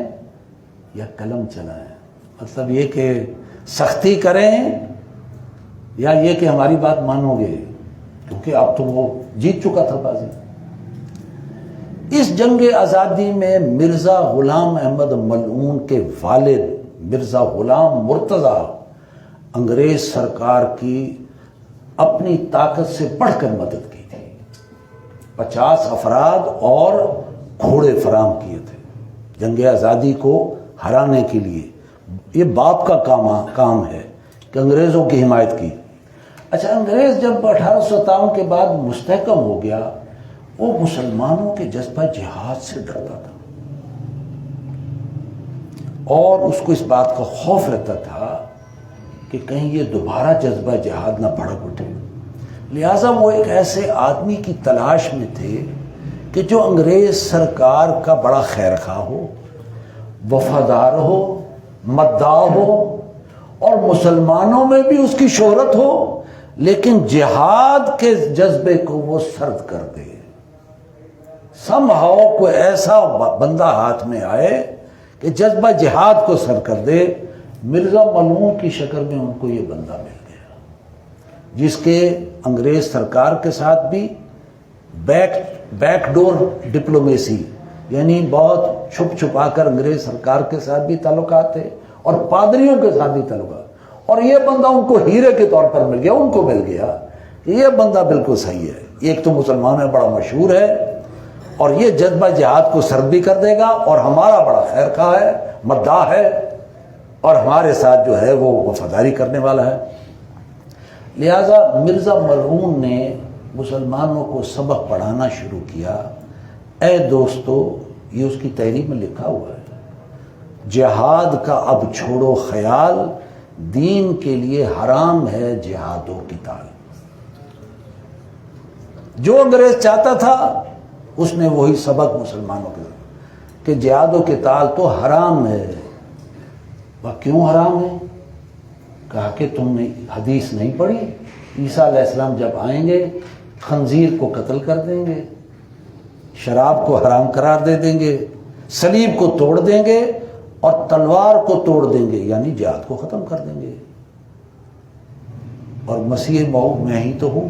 یا قلم چلائیں؟ مطلب یہ کہ سختی کریں یا یہ کہ ہماری بات مانو گے، کیونکہ اب تو وہ جیت چکا تھا بازی. اس جنگ آزادی میں مرزا غلام احمد ملعون کے والد مرزا غلام مرتضیٰ انگریز سرکار کی اپنی طاقت سے بڑھ کر مدد کی تھی. 50 افراد اور گھوڑے فراہم کیے تھے جنگ آزادی کو ہرانے کے لیے. یہ باپ کا کام ہے کہ انگریزوں کی حمایت کی. اچھا، انگریز جب 1857 کے بعد مستحکم ہو گیا، وہ مسلمانوں کے جذبہ جہاد سے ڈرتا تھا اور اس کو اس بات کا خوف رہتا تھا کہ کہیں یہ دوبارہ جذبہ جہاد نہ بھڑک اٹھے. لہٰذا وہ ایک ایسے آدمی کی تلاش میں تھے کہ جو انگریز سرکار کا بڑا خیر خواہ ہو، وفادار ہو، مداح ہو، اور مسلمانوں میں بھی اس کی شہرت ہو، لیکن جہاد کے جذبے کو وہ سرد کر دے. سم ہاؤ کوئی ایسا بندہ ہاتھ میں آئے کہ جذبہ جہاد کو سر کر دے. مرزا ملعون کی شکل میں ان کو یہ بندہ مل گیا، جس کے انگریز سرکار کے ساتھ بھی بیک ڈور ڈپلومیسی، یعنی بہت چھپ چھپا کر انگریز سرکار کے ساتھ بھی تعلقات تھے اور پادریوں کے ساتھ بھی تعلقات. اور یہ بندہ ان کو ہیرے کے طور پر مل گیا. ان کو مل گیا کہ یہ بندہ بالکل صحیح ہے، ایک تو مسلمان میں بڑا مشہور ہے اور یہ جذبہ جہاد کو سرد بھی کر دے گا، اور ہمارا بڑا خیر خواہ ہے، مداح ہے، اور ہمارے ساتھ جو ہے وہ وفاداری کرنے والا ہے. لہذا مرزا ملعون نے مسلمانوں کو سبق پڑھانا شروع کیا. اے دوستو، یہ اس کی تحریر میں لکھا ہوا ہے، جہاد کا اب چھوڑو خیال، دین کے لیے حرام ہے جہاد و قتال. جو انگریز چاہتا تھا اس نے وہی سبق مسلمانوں کے کہ جہاد و قتال تو حرام ہے. وہ کیوں حرام ہے؟ کہا کہ تم نے حدیث نہیں پڑھی، عیسیٰ علیہ السلام جب آئیں گے خنزیر کو قتل کر دیں گے، شراب کو حرام قرار دے دیں گے، صلیب کو توڑ دیں گے اور تلوار کو توڑ دیں گے، یعنی جہاد کو ختم کر دیں گے. اور مسیح موعود میں ہی تو ہوں،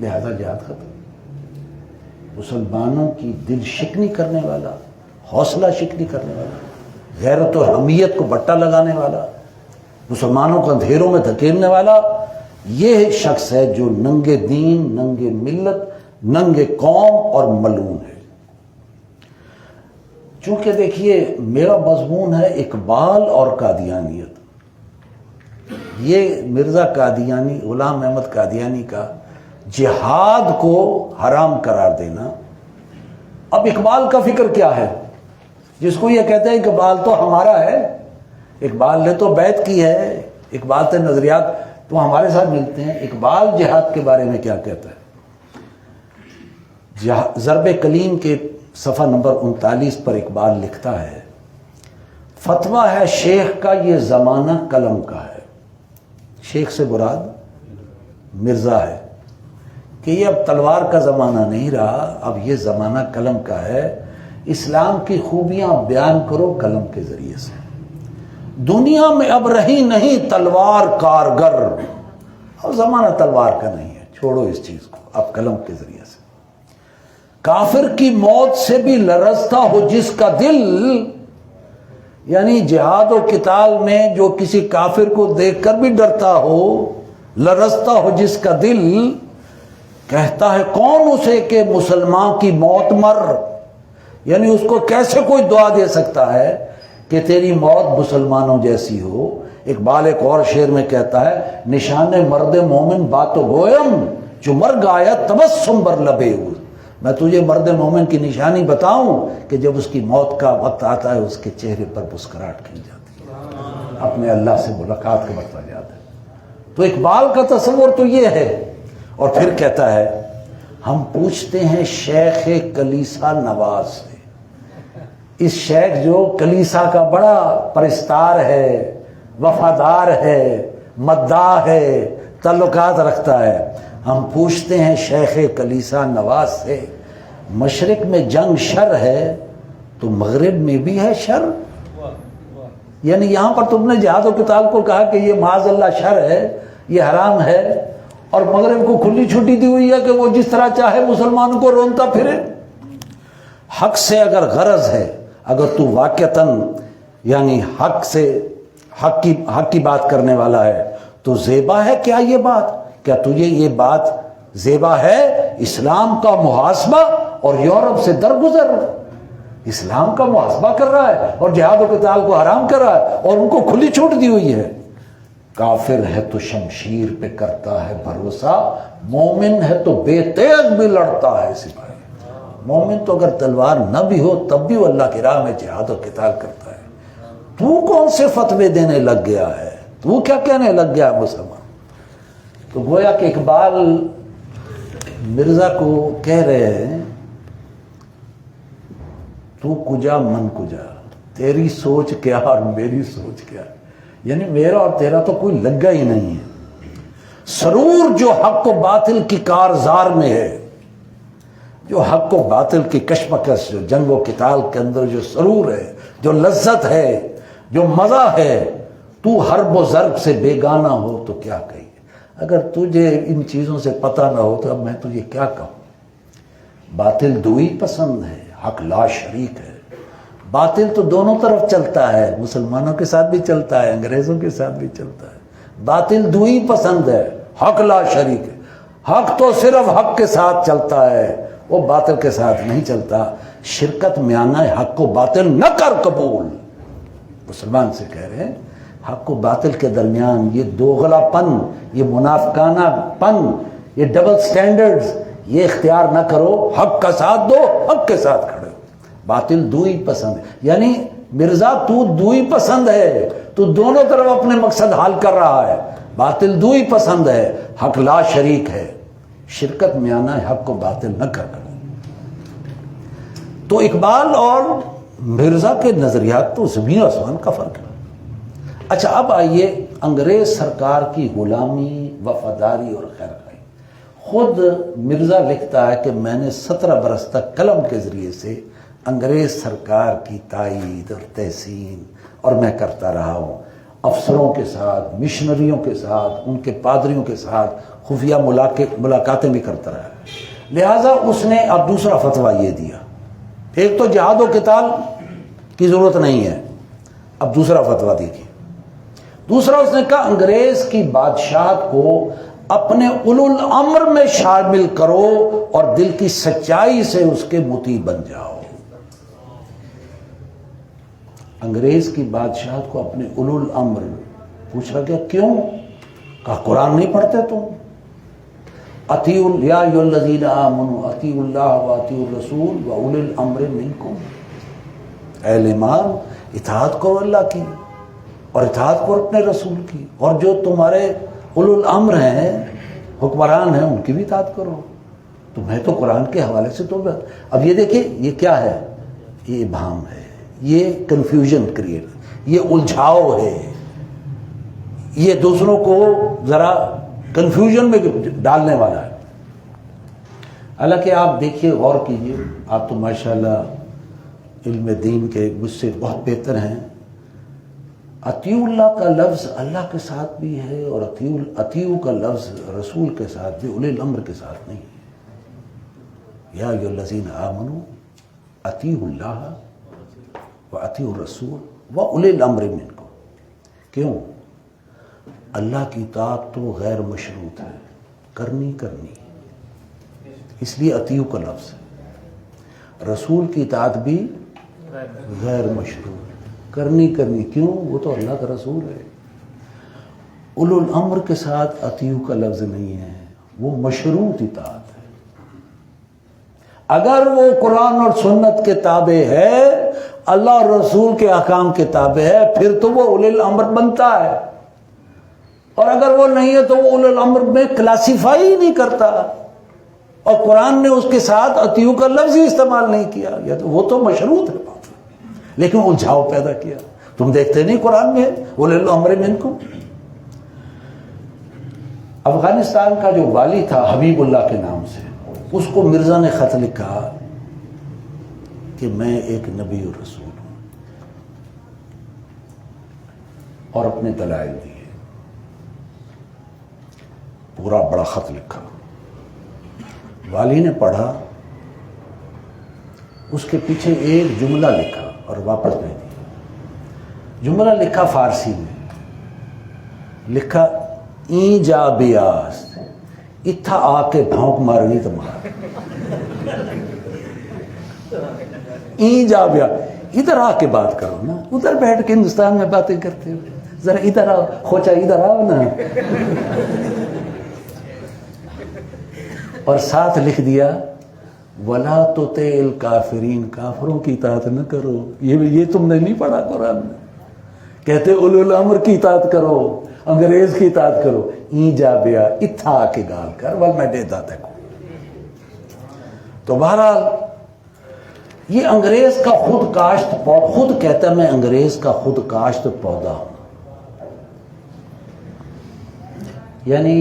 لہذا جہاد ختم. مسلمانوں کی دل شکنی کرنے والا، حوصلہ شکنی کرنے والا، غیرت و حمیت کو بٹا لگانے والا، مسلمانوں کو اندھیروں میں دھکیلنے والا، یہ شخص ہے جو ننگے دین، ننگے ملت، ننگے قوم اور ملعون ہے. چونکہ دیکھیے میرا مضمون ہے اقبال اور قادیانیت. یہ مرزا قادیانی، غلام احمد قادیانی کا جہاد کو حرام قرار دینا. اب اقبال کا فکر کیا ہے؟ جس کو یہ کہتے ہیں اقبال تو ہمارا ہے، اقبال نے تو بیعت کی ہے، اقبال کے نظریات تو ہمارے ساتھ ملتے ہیں. اقبال جہاد کے بارے میں کیا کہتا ہے؟ ضرب کلیم کے صفحہ نمبر 39 پر اقبال لکھتا ہے، فتویٰ ہے شیخ کا یہ زمانہ قلم کا ہے. شیخ سے مراد مرزا ہے کہ یہ اب تلوار کا زمانہ نہیں رہا، اب یہ زمانہ قلم کا ہے. اسلام کی خوبیاں بیان کرو قلم کے ذریعے سے. دنیا میں اب رہی نہیں تلوار کارگر، اب زمانہ تلوار کا نہیں ہے، چھوڑو اس چیز کو، اب قلم کے ذریعے سے. کافر کی موت سے بھی لرزتا ہو جس کا دل، یعنی جہاد و قتال میں جو کسی کافر کو دیکھ کر بھی ڈرتا ہو، لرزتا ہو جس کا دل، کہتا ہے کون اسے کہ مسلمان کی موت مر. یعنی اس کو کیسے کوئی دعا دے سکتا ہے کہ تیری موت مسلمانوں جیسی ہو. اقبال ایک اور شعر میں کہتا ہے، نشان مرد مومن بات و گویم جو مر گایا تبسم بر لبے. میں تجھے مرد مومن کی نشانی بتاؤں کہ جب اس کی موت کا وقت آتا ہے اس کے چہرے پر مسکراہٹ کھل جاتی ہے، اپنے اللہ سے ملاقات کا وقت آ جاتا ہے. تو اقبال کا تصور تو یہ ہے. اور پھر کہتا ہے، ہم پوچھتے ہیں شیخ کلیسا نواز سے. اس شیخ جو کلیسا کا بڑا پرستار ہے، وفادار ہے، مداح ہے، تعلقات رکھتا ہے، ہم پوچھتے ہیں شیخ کلیسا نواز سے، مشرق میں جنگ شر ہے تو مغرب میں بھی ہے شر. یعنی یہاں پر تم نے جہاد و قتال کو کہا کہ یہ معاذ اللہ شر ہے، یہ حرام ہے، اور مغرب کو کھلی چھٹی دی ہوئی ہے کہ وہ جس طرح چاہے مسلمانوں کو رونتا پھرے. حق سے اگر غرض ہے، اگر تو واقعتاً یعنی حق کی بات کرنے والا ہے تو زیبا ہے کیا یہ بات؟ کیا تجھے یہ بات زیبا ہے؟ اسلام کا محاسبہ اور یورپ سے درگزر. اسلام کا محاسبہ کر رہا ہے اور جہاد و قتال کو حرام کر رہا ہے اور ان کو کھلی چھوٹ دی ہوئی ہے. کافر ہے تو شمشیر پہ کرتا ہے بھروسہ، مومن ہے تو بے تیغ بھی لڑتا ہے سپاہی. مومن تو اگر تلوار نہ بھی ہو تب بھی وہ اللہ کی راہ میں جہاد و قتال کرتا ہے. تو کون سے فتوے دینے لگ گیا ہے؟ تو کیا کہنے لگ گیا مسلمان؟ تو گویا کہ اقبال مرزا کو کہہ رہے ہیں، تو کجا من کجا، تیری سوچ کیا اور میری سوچ کیا. یعنی میرا اور تیرا تو کوئی لگا ہی نہیں ہے. سرور جو حق و باطل کی کارزار میں ہے، جو حق و باطل کی کشمکش، جو جنگ و قتال کے اندر جو سرور ہے، جو لذت ہے، جو مزہ ہے، تو حرب و ضرب سے بیگانہ ہو تو کیا کہیے. اگر تجھے ان چیزوں سے پتہ نہ ہو تو اب میں تجھے کیا کہوں. باطل دوئی پسند ہے، حق لا شریک ہے. باطل تو دونوں طرف چلتا ہے، مسلمانوں کے ساتھ بھی چلتا ہے، انگریزوں کے ساتھ بھی چلتا ہے. باطل دوئی پسند ہے، حق لا شریک ہے. حق تو صرف حق کے ساتھ چلتا ہے، وہ باطل کے ساتھ نہیں چلتا. شرکت میں آنا ہے، حق کو باطل نہ کر قبول. مسلمان سے کہہ رہے ہیں حق و باطل کے درمیان یہ دوغلا پن، یہ منافقانہ پن، یہ ڈبل سٹینڈرڈز، یہ اختیار نہ کرو. حق کا ساتھ دو، حق کے ساتھ کھڑے ہو. باطل دوئی پسند ہے. یعنی مرزا تو دوئی پسند ہے، تو دونوں طرف اپنے مقصد حال کر رہا ہے. باطل دوئی پسند ہے، حق لا شریک ہے. شرکت میں آنا ہے، حق کو باطل نہ کر. تو اقبال اور مرزا کے نظریات تو زمین و آسمان کا فرق ہے. اچھا اب آئیے انگریز سرکار کی غلامی، وفاداری اور خیر خواہی. خود مرزا لکھتا ہے کہ میں نے 17 برس تک قلم کے ذریعے سے انگریز سرکار کی تائید اور تحسین اور میں کرتا رہا ہوں. افسروں کے ساتھ، مشنریوں کے ساتھ، ان کے پادریوں کے ساتھ خفیہ ملاقاتیں بھی کرتا رہا. لہٰذا اس نے اب دوسرا فتویٰ یہ دیا. ایک تو جہاد و قتال کی ضرورت نہیں ہے، اب دوسرا فتویٰ دیکھیے. دوسرا اس نے کہا انگریز کی بادشاہت کو اپنے اولو الامر میں شامل کرو اور دل کی سچائی سے اس کے مطیع بن جاؤ. انگریز کی بادشاہت کو اپنے اولو الامر. پوچھا گیا کیوں؟ کہا قرآن نہیں پڑھتے تم. اطیعوا یا ایھا الذین آمنوا اطیعوا اللہ واطیعوا الرسول واولی الامر منکم، اے ایمان اطاعت کرو اللہ کی اور اطاعت کرو اپنے رسول کی، اور جو تمہارے اولو الامر ہیں، حکمران ہیں، ان کی بھی اطاعت کرو۔ تو میں تو قرآن کے حوالے سے تو اب یہ دیکھیں یہ کیا ہے، یہ ابہام ہے، یہ کنفیوژن کریٹ، یہ الجھاؤ ہے، یہ دوسروں کو ذرا کنفیوژن میں ڈالنے والا ہے۔ حالانکہ آپ دیکھیے، غور کیجئے، آپ تو ماشاءاللہ علم دین کے مجھ سے بہت بہتر ہیں۔ اطیعوا اللہ کا لفظ اللہ کے ساتھ بھی ہے، اور اطیعوا کا لفظ رسول کے ساتھ بھی، اولی الامر کے ساتھ نہیں ہے۔ یا ایھا الذین آمنوا اطیعوا اللہ واطیعوا الرسول واولی الامر منکم۔ کیوں؟ اللہ کی اطاعت تو غیر مشروط ہے، کرنی اس لیے اطیعوا کا لفظ ہے۔ رسول کی اطاعت بھی غیر مشروط، کرنی کیوں؟ وہ تو اللہ کا رسول ہے۔ اولو الامر کے ساتھ اطیعوا کا لفظ نہیں ہے، وہ مشروط اطاعت ہے۔ اگر وہ قرآن اور سنت کے تابع ہے، اللہ اور رسول کے احکام کے تابع ہے، پھر تو وہ اولی الامر بنتا ہے، اور اگر وہ نہیں ہے تو وہ اولی الامر میں کلاسیفائی ہی نہیں کرتا، اور قرآن نے اس کے ساتھ اطیعوا کا لفظ ہی استعمال نہیں کیا، یا تو وہ تو مشروط ہے بات، لیکن الجھاؤ پیدا کیا۔ تم دیکھتے نہیں قرآن میں اولی الامر منکم۔ افغانستان کا جو والی تھا حبیب اللہ کے نام سے، اس کو مرزا نے خط لکھا کہ میں ایک نبی اور رسول ہوں، اور اپنے دلائل دیے، پورا بڑا خط لکھا۔ والی نے پڑھا، اس کے پیچھے ایک جملہ لکھا اور واپس دے دیا۔ جملہ لکھا فارسی میں، لکھا این جا بیاس، اتھا آ کے بھونک مارنی تمہارا، این جا بیا، ادھر آ کے بات کرو نا، ادھر بیٹھ کے ہندوستان میں باتیں کرتے ہو، ذرا ادھر آؤ، خوچا ادھر آؤ نا۔ اور ساتھ لکھ دیا وَلَا تُطِعِ الْكَافِرِينَ، کافروں کی اطاعت نہ کرو۔ یہ تم نے نہیں پڑھا قرآن میں؟ کہتے اولو الامر کی اطاعت کرو، انگریز کی اطاعت کرو، این جا بیا، اتھا آ کے گال کر، ول میں دیتا تک۔ تو بہرحال یہ انگریز کا خود کاشت، خود کہتا ہے میں انگریز کا خود کاشت پودا ہوں، یعنی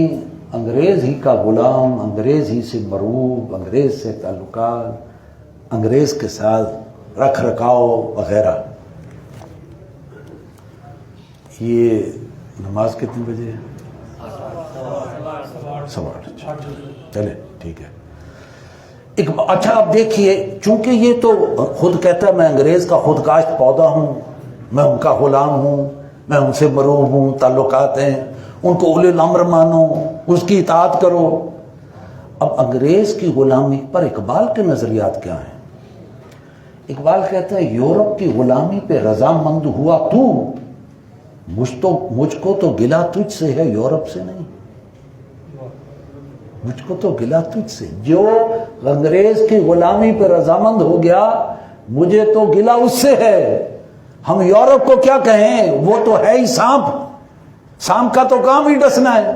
انگریز ہی کا غلام، انگریز ہی سے مروب، انگریز سے تعلقات، انگریز کے ساتھ رکھ رکھاؤ وغیرہ۔ یہ نماز کتنے بجے ہے؟ 8:15۔ چلے ٹھیک ہے۔ اچھا اب دیکھیے، چونکہ یہ تو خود کہتا ہے میں انگریز کا خود کاشت پودا ہوں، میں ان کا غلام ہوں، میں ان سے مروب ہوں، تعلقات ہیں، ان کو اولی الامر مانو، اس کی اطاعت کرو۔ اب انگریز کی غلامی پر اقبال کے نظریات کیا ہیں؟ اقبال کہتا ہے یورپ کی غلامی پہ رضامند ہوا تو، مجھ کو تو گلہ تجھ سے ہے، یورپ سے نہیں، مجھ کو تو گلہ تجھ سے۔ جو انگریز کی غلامی پہ رضامند ہو گیا، مجھے تو گلہ اس سے ہے۔ ہم یورپ کو کیا کہیں، وہ تو ہے ہی سانپ، سانپ کا تو کام ہی ڈسنا ہے،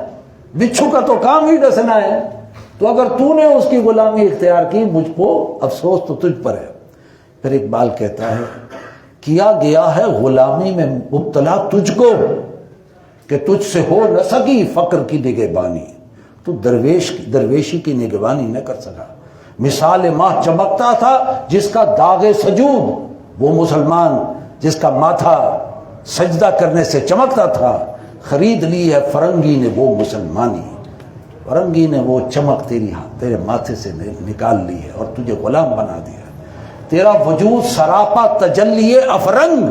بچھو کا تو کام ہی ڈسنا ہے، تو اگر تو نے اس کی غلامی اختیار کی، مجھ کو افسوس تو تجھ پر ہے۔ پھر اقبال کہتا ہے کیا گیا ہے غلامی میں مبتلا تجھ کو، کہ تجھ سے ہو نہ سکی فقر کی نگہبانی، تو درویشی کی نگہبانی نہ کر سکا۔ مثال ماہ چمکتا تھا جس کا داغ سجود، وہ مسلمان جس کا ماتھا سجدہ کرنے سے چمکتا تھا، خرید لی ہے فرنگی نے وہ مسلمانی، فرنگی نے وہ چمک تیرے ماتھے سے نکال لی ہے اور تجھے غلام بنا دیا۔ تیرا وجود سراپا تجلی افرنگ،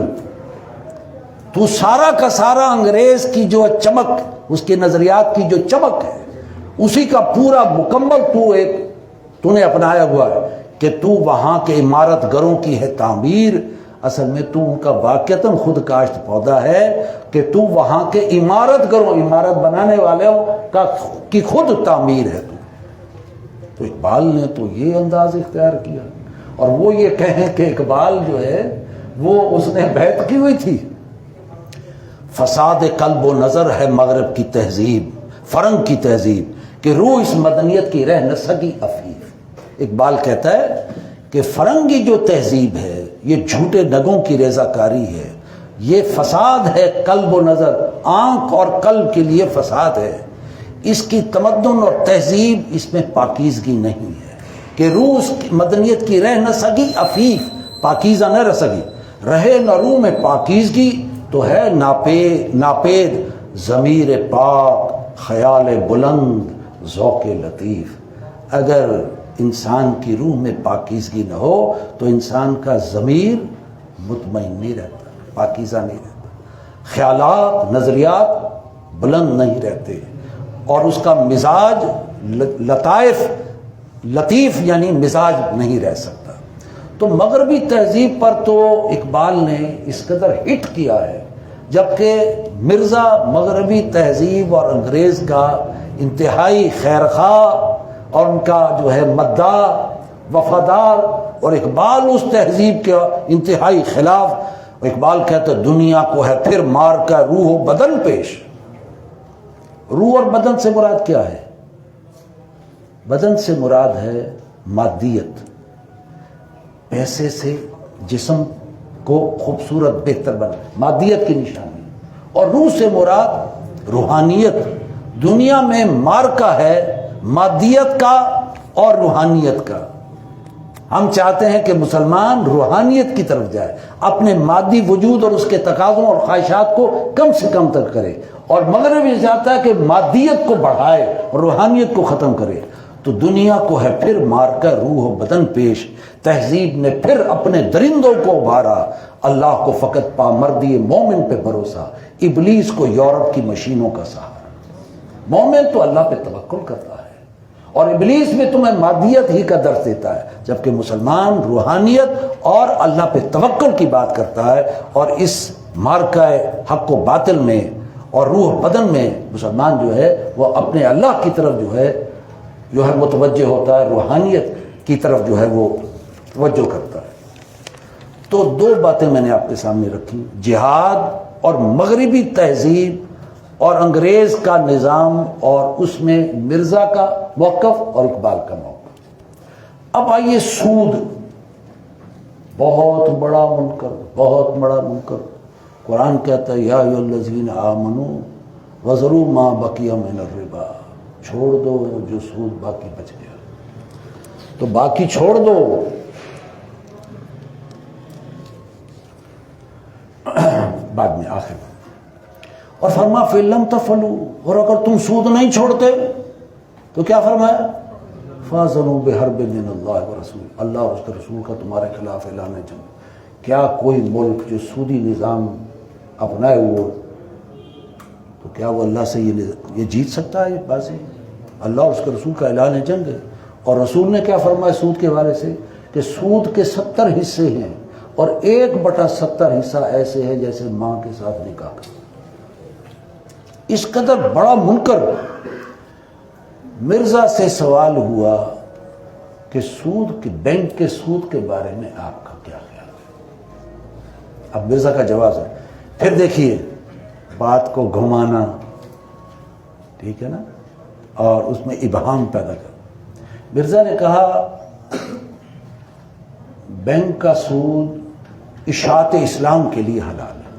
تو سارا کا سارا انگریز کی جو چمک، اس کے نظریات کی جو چمک ہے، اسی کا پورا مکمل تو نے اپنایا ہوا ہے، کہ تو وہاں کے عمارت گروں کی ہے تعمیر، اصل میں تو ان کا واقعتاً خود کاشت پودا ہے، کہ تو وہاں کے عمارت گروں، عمارت بنانے والوں کی خود تعمیر ہے تو۔ تو اقبال نے تو یہ انداز اختیار کیا، اور وہ یہ کہیں کہ اقبال جو ہے وہ اس نے بیعت کی ہوئی تھی۔ فساد قلب و نظر ہے مغرب کی تہذیب، فرنگ کی تہذیب، کہ روح اس مدنیت کی رہ نہ سکی عفیف۔ اقبال کہتا ہے کہ فرنگی جو تہذیب ہے، یہ جھوٹے نگوں کی ریزہ کاری ہے، یہ فساد ہے قلب و نظر، آنکھ اور قلب کے لیے فساد ہے، اس کی تمدن اور تہذیب اس میں پاکیزگی نہیں ہے، کہ روح اس مدنیت کی رہ نہ سکی عفیف، پاکیزہ نہ رہ سکی، رہے نہ روح میں پاکیزگی تو ہے ناپید ضمیر پاک، خیال بلند، ذوق لطیف۔ اگر انسان کی روح میں پاکیزگی نہ ہو تو انسان کا ضمیر مطمئن نہیں رہتا، پاکیزہ نہیں رہتا، خیالات نظریات بلند نہیں رہتے، اور اس کا مزاج لطیف یعنی مزاج نہیں رہ سکتا۔ تو مغربی تہذیب پر تو اقبال نے اس قدر ہٹ کیا ہے، جبکہ مرزا مغربی تہذیب اور انگریز کا انتہائی خیرخواہ اور ان کا جو ہے مداح وفادار، اور اقبال اس تہذیب کے انتہائی خلاف۔ اقبال کہتا ہے دنیا کو ہے پھر مار کا روح و بدن پیش۔ روح اور بدن سے مراد کیا ہے؟ بدن سے مراد ہے مادیت، پیسے سے جسم کو خوبصورت بہتر بنا، مادیت کی نشانی، اور روح سے مراد روحانیت۔ دنیا میں مارکا ہے مادیت کا اور روحانیت کا۔ ہم چاہتے ہیں کہ مسلمان روحانیت کی طرف جائے، اپنے مادی وجود اور اس کے تقاضوں اور خواہشات کو کم سے کم تک کرے، اور مغرب یہ چاہتا ہے کہ مادیت کو بڑھائے اور روحانیت کو ختم کرے۔ تو دنیا کو ہے پھر مار کر روح و بدن پیش، تہذیب نے پھر اپنے درندوں کو ابھارا، اللہ کو فقط پامردی مومن پہ بھروسہ، ابلیس کو یورپ کی مشینوں کا سہارا۔ مومن تو اللہ پہ توکل کرتا ہے، اور ابلیس میں تمہیں مادیت ہی کا درس دیتا ہے، جبکہ مسلمان روحانیت اور اللہ پہ توکل کی بات کرتا ہے، اور اس مارکہ حق و باطل میں اور روح و بدن میں مسلمان جو ہے وہ اپنے اللہ کی طرف جو ہے متوجہ ہوتا ہے، روحانیت کی طرف جو ہے وہ توجہ کرتا ہے۔ تو دو باتیں میں نے آپ کے سامنے رکھی، جہاد اور مغربی تہذیب اور انگریز کا نظام، اور اس میں مرزا کا موقف اور اقبال کا موقف۔ اب آئیے سود، بہت بڑا منکر، بہت بڑا منکر۔ قرآن کہتا ہے یا ایھا الذین آمنوا وذروا ما بقی من الربا، چھوڑ دو جو سود باقی بچ گیا، تو باقی چھوڑ دو۔ بعد میں آخر میں اور فرما فَإِن لَمْ تَفْعَلُوا، اور اگر تم سود نہیں چھوڑتے تو کیا فرمایا؟ فَأَذَنُوا بِحَرْبٍ مِّنَ اللَّهِ وَرَسُولِهِ، اللہ اور اس کے رسول کا تمہارے خلاف اعلان جنگ۔ کیا کوئی ملک جو سودی نظام اپنائے ہوئے تو کیا وہ اللہ سے یہ جیت سکتا ہے؟ یہ بازی اللہ اور اس کے رسول کا اعلان جنگ ہے۔ اور رسول نے کیا فرمایا سود کے بارے سے؟ کہ سود کے 70 حصے ہیں، اور 1/70 حصہ ایسے ہے جیسے ماں کے ساتھ نکاح کا۔ اس قدر بڑا منکر۔ مرزا سے سوال ہوا کہ سود کے بینک کے سود کے بارے میں آپ کا کیا خیال ہے؟ اب مرزا کا جواب ہے، پھر دیکھیے بات کو گھمانا، ٹھیک ہے نا، اور اس میں ابہام پیدا کر۔ مرزا نے کہا بینک کا سود اشاعت اسلام کے لیے حلال ہے،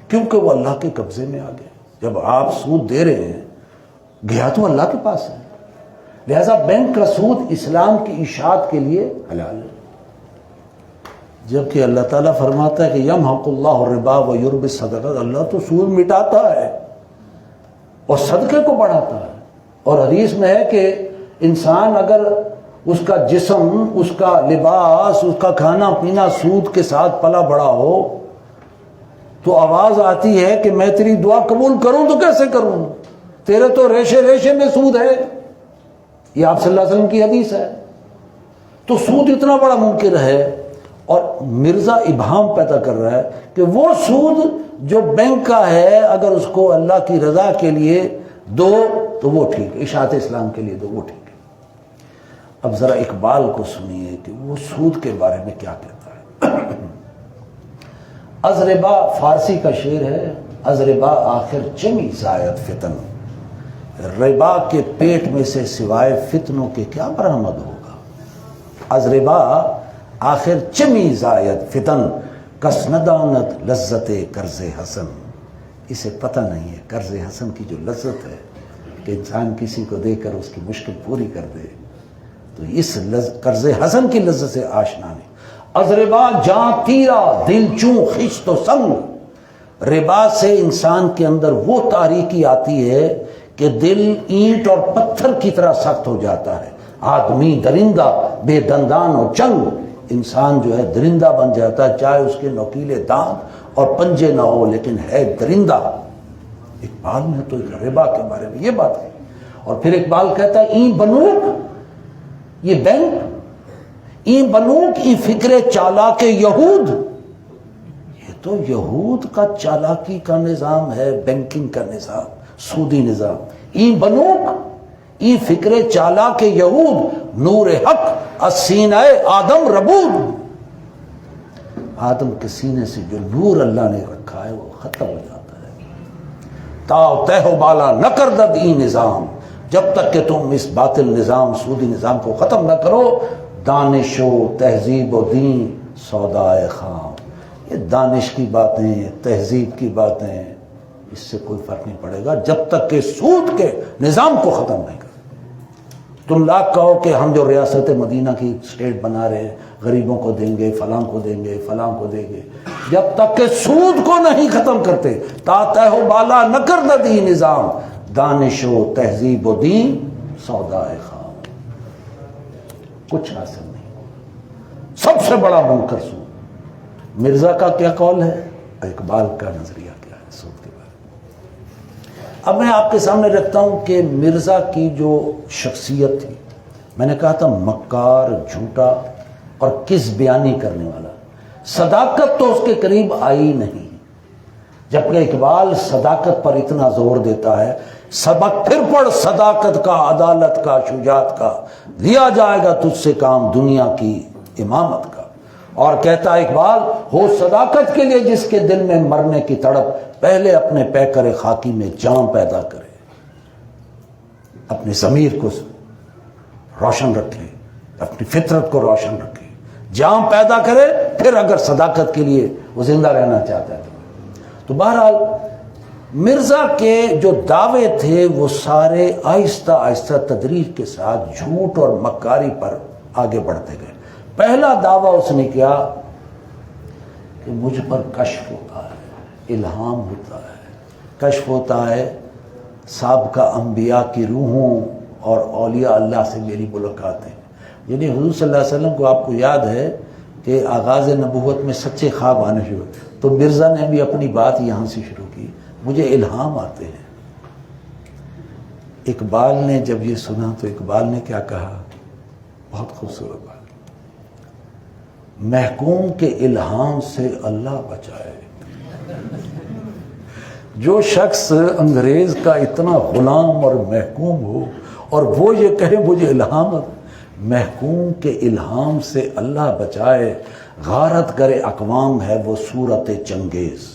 کیونکہ وہ اللہ کے قبضے میں آ گیا۔ جب آپ سود دے رہے ہیں گیا تو اللہ کے پاس ہے، لہذا بینک کا سود اسلام کی اشاعت کے لیے حلال ہے۔ جبکہ اللہ تعالیٰ فرماتا ہے کہ یمحق اللہ الربا ویربی الصدقات، اللہ تو سود مٹاتا ہے اور صدقے کو بڑھاتا ہے۔ اور حدیث میں ہے کہ انسان اگر اس کا جسم، اس کا لباس، اس کا کھانا پینا سود کے ساتھ پلا بڑا ہو تو آواز آتی ہے کہ میں تیری دعا قبول کروں تو کیسے کروں، تیرے تو ریشے ریشے میں سود ہے۔ یہ آپ صلی اللہ علیہ وسلم کی حدیث ہے۔ تو سود اتنا بڑا منکر ہے، اور مرزا ابہام پیدا کر رہا ہے کہ وہ سود جو بینک کا ہے اگر اس کو اللہ کی رضا کے لیے دو تو وہ ٹھیک ہے، اشاعت اسلام کے لیے دو وہ ٹھیک ہے۔ اب ذرا اقبال کو سنیے کہ وہ سود کے بارے میں کیا کہتا ہے۔ از ربا فارسی کا شعر ہے، از ربا آخر چمی زائد فتن، ربا کے پیٹ میں سے سوائے فتنوں کے کیا برآمد ہوگا۔ از ربا آخر چمی زائد فتن، کس ندانت لذت قرض حسن، اسے پتہ نہیں ہے قرض حسن کی جو لذت ہے کہ انسان کسی کو دے کر اس کی مشکل پوری کر دے، تو اس قرض حسن کی لذت سے آشنا نہیں۔ از ربا جاں تیرا دل چوں خشت و سنگ، ربا سے انسان کے اندر وہ تاریکی آتی ہے کہ دل اینٹ اور پتھر کی طرح سخت ہو جاتا ہے۔ آدمی درندہ بے دندان و چنگ، انسان جو ہے درندہ بن جاتا ہے، چاہے اس کے نوکیلے دانت اور پنجے نہ ہو لیکن ہے درندہ۔ اقبال نے تو ربا کے بارے میں یہ بات ہے، اور پھر اقبال کہتا ہے این بنوک، یہ بینک، این بنوک ای فکر چالاک یہود، یہ تو یہود کا چالاکی کا نظام ہے، بینکنگ کا نظام، سودی نظام۔ این بنوک ای فکر چالاک یہود، نور حق از سینہ آدم ربود، آدم کے سینے سے جو نور اللہ نے رکھا ہے وہ ختم ہو جاتا ہے۔ تاؤ تہ و بالا نہ کردد ای نظام، جب تک کہ تم اس باطل نظام سودی نظام کو ختم نہ کرو، دانش و تہذیب و دین سودائے خام، یہ دانش کی باتیں، تہذیب کی باتیں، اس سے کوئی فرق نہیں پڑے گا جب تک کہ سود کے نظام کو ختم نہیں کرو۔ تم لاکھ کہو کہ ہم جو ریاست مدینہ کی اسٹیٹ بنا رہے ہیں، غریبوں کو دیں گے، فلاں کو دیں گے، فلاں کو دیں گے، جب تک کہ سود کو نہیں ختم کرتے، تا تہ و بالا نہ کردد ای نظام، دانش و تہذیب و دین سودائے خام، کچھ حاصل نہیں۔ سب سے بڑا منکر سود۔ مرزا کا کیا قول ہے، اقبال کا نظریہ کیا ہے سود کے بارے میں۔ اب میں آپ کے سامنے رکھتا ہوں کہ مرزا کی جو شخصیت تھی، میں نے کہا تھا مکار، جھوٹا اور کس بیانی کرنے والا، صداقت تو اس کے قریب آئی نہیں، جبکہ اقبال صداقت پر اتنا زور دیتا ہے، سبق پھر پڑھ صداقت کا، عدالت کا، شجاعت کا، لیا جائے گا تجھ سے کام دنیا کی امامت کا۔ اور کہتا ہے اقبال، ہو صداقت کے لیے جس کے دل میں مرنے کی تڑپ، پہلے اپنے پیکر خاکی میں جان پیدا کرے، اپنی ضمیر کو روشن رکھے، اپنی فطرت کو روشن رکھے، جان پیدا کرے، پھر اگر صداقت کے لیے وہ زندہ رہنا چاہتا ہے تو بہرحال مرزا کے جو دعوے تھے وہ سارے آہستہ آہستہ تدریج کے ساتھ جھوٹ اور مکاری پر آگے بڑھتے گئے۔ پہلا دعویٰ اس نے کیا کہ مجھ پر کشف ہوتا ہے، الہام ہوتا ہے، کشف ہوتا ہے، سابقہ انبیاء کی روحوں اور اولیاء اللہ سے میری ملاقاتیں، یعنی حضور صلی اللہ علیہ وسلم کو آپ کو یاد ہے کہ آغاز نبوت میں سچے خواب آنے شروع، تو مرزا نے بھی اپنی بات یہاں سے شروع کی، مجھے الہام آتے ہیں۔ اقبال نے جب یہ سنا تو اقبال نے کیا کہا، بہت خوبصورت بات، محکوم کے الہام سے اللہ بچائے۔ جو شخص انگریز کا اتنا غلام اور محکوم ہو اور وہ یہ کہے مجھے الہام، محکوم کے الہام سے اللہ بچائے، غارت کرے اقوام ہے وہ صورت چنگیز،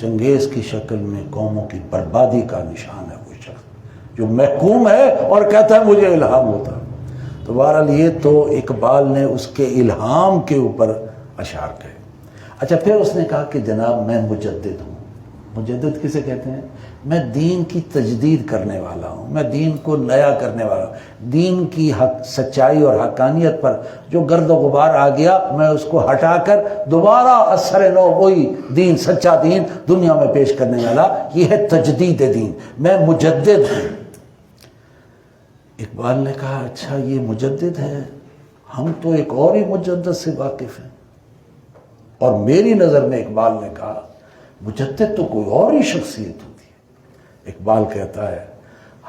چنگیز کی شکل میں قوموں کی بربادی کا نشان ہے وہ شخص جو محکوم ہے اور کہتا ہے مجھے الہام ہوتا۔ تو بہرحال یہ تو اقبال نے اس کے الہام کے اوپر اشعار کہے۔ اچھا پھر اس نے کہا کہ جناب میں مجدد ہوں۔ مجدد کسے کہتے ہیں؟ میں دین کی تجدید کرنے والا ہوں، میں دین کو نیا کرنے والا ہوں، دین کی سچائی اور حقانیت پر جو گرد و غبار آ گیا میں اس کو ہٹا کر دوبارہ اثر نو وہی دین، سچا دین دنیا میں پیش کرنے والا، یہ ہے تجدید دین، میں مجدد ہوں۔ اقبال نے کہا اچھا یہ مجدد ہے، ہم تو ایک اور ہی مجدد سے واقف ہیں۔ اور میری نظر میں اقبال نے کہا مجدد تو کوئی اور ہی شخصیت ہوتی ہے۔ اقبال کہتا ہے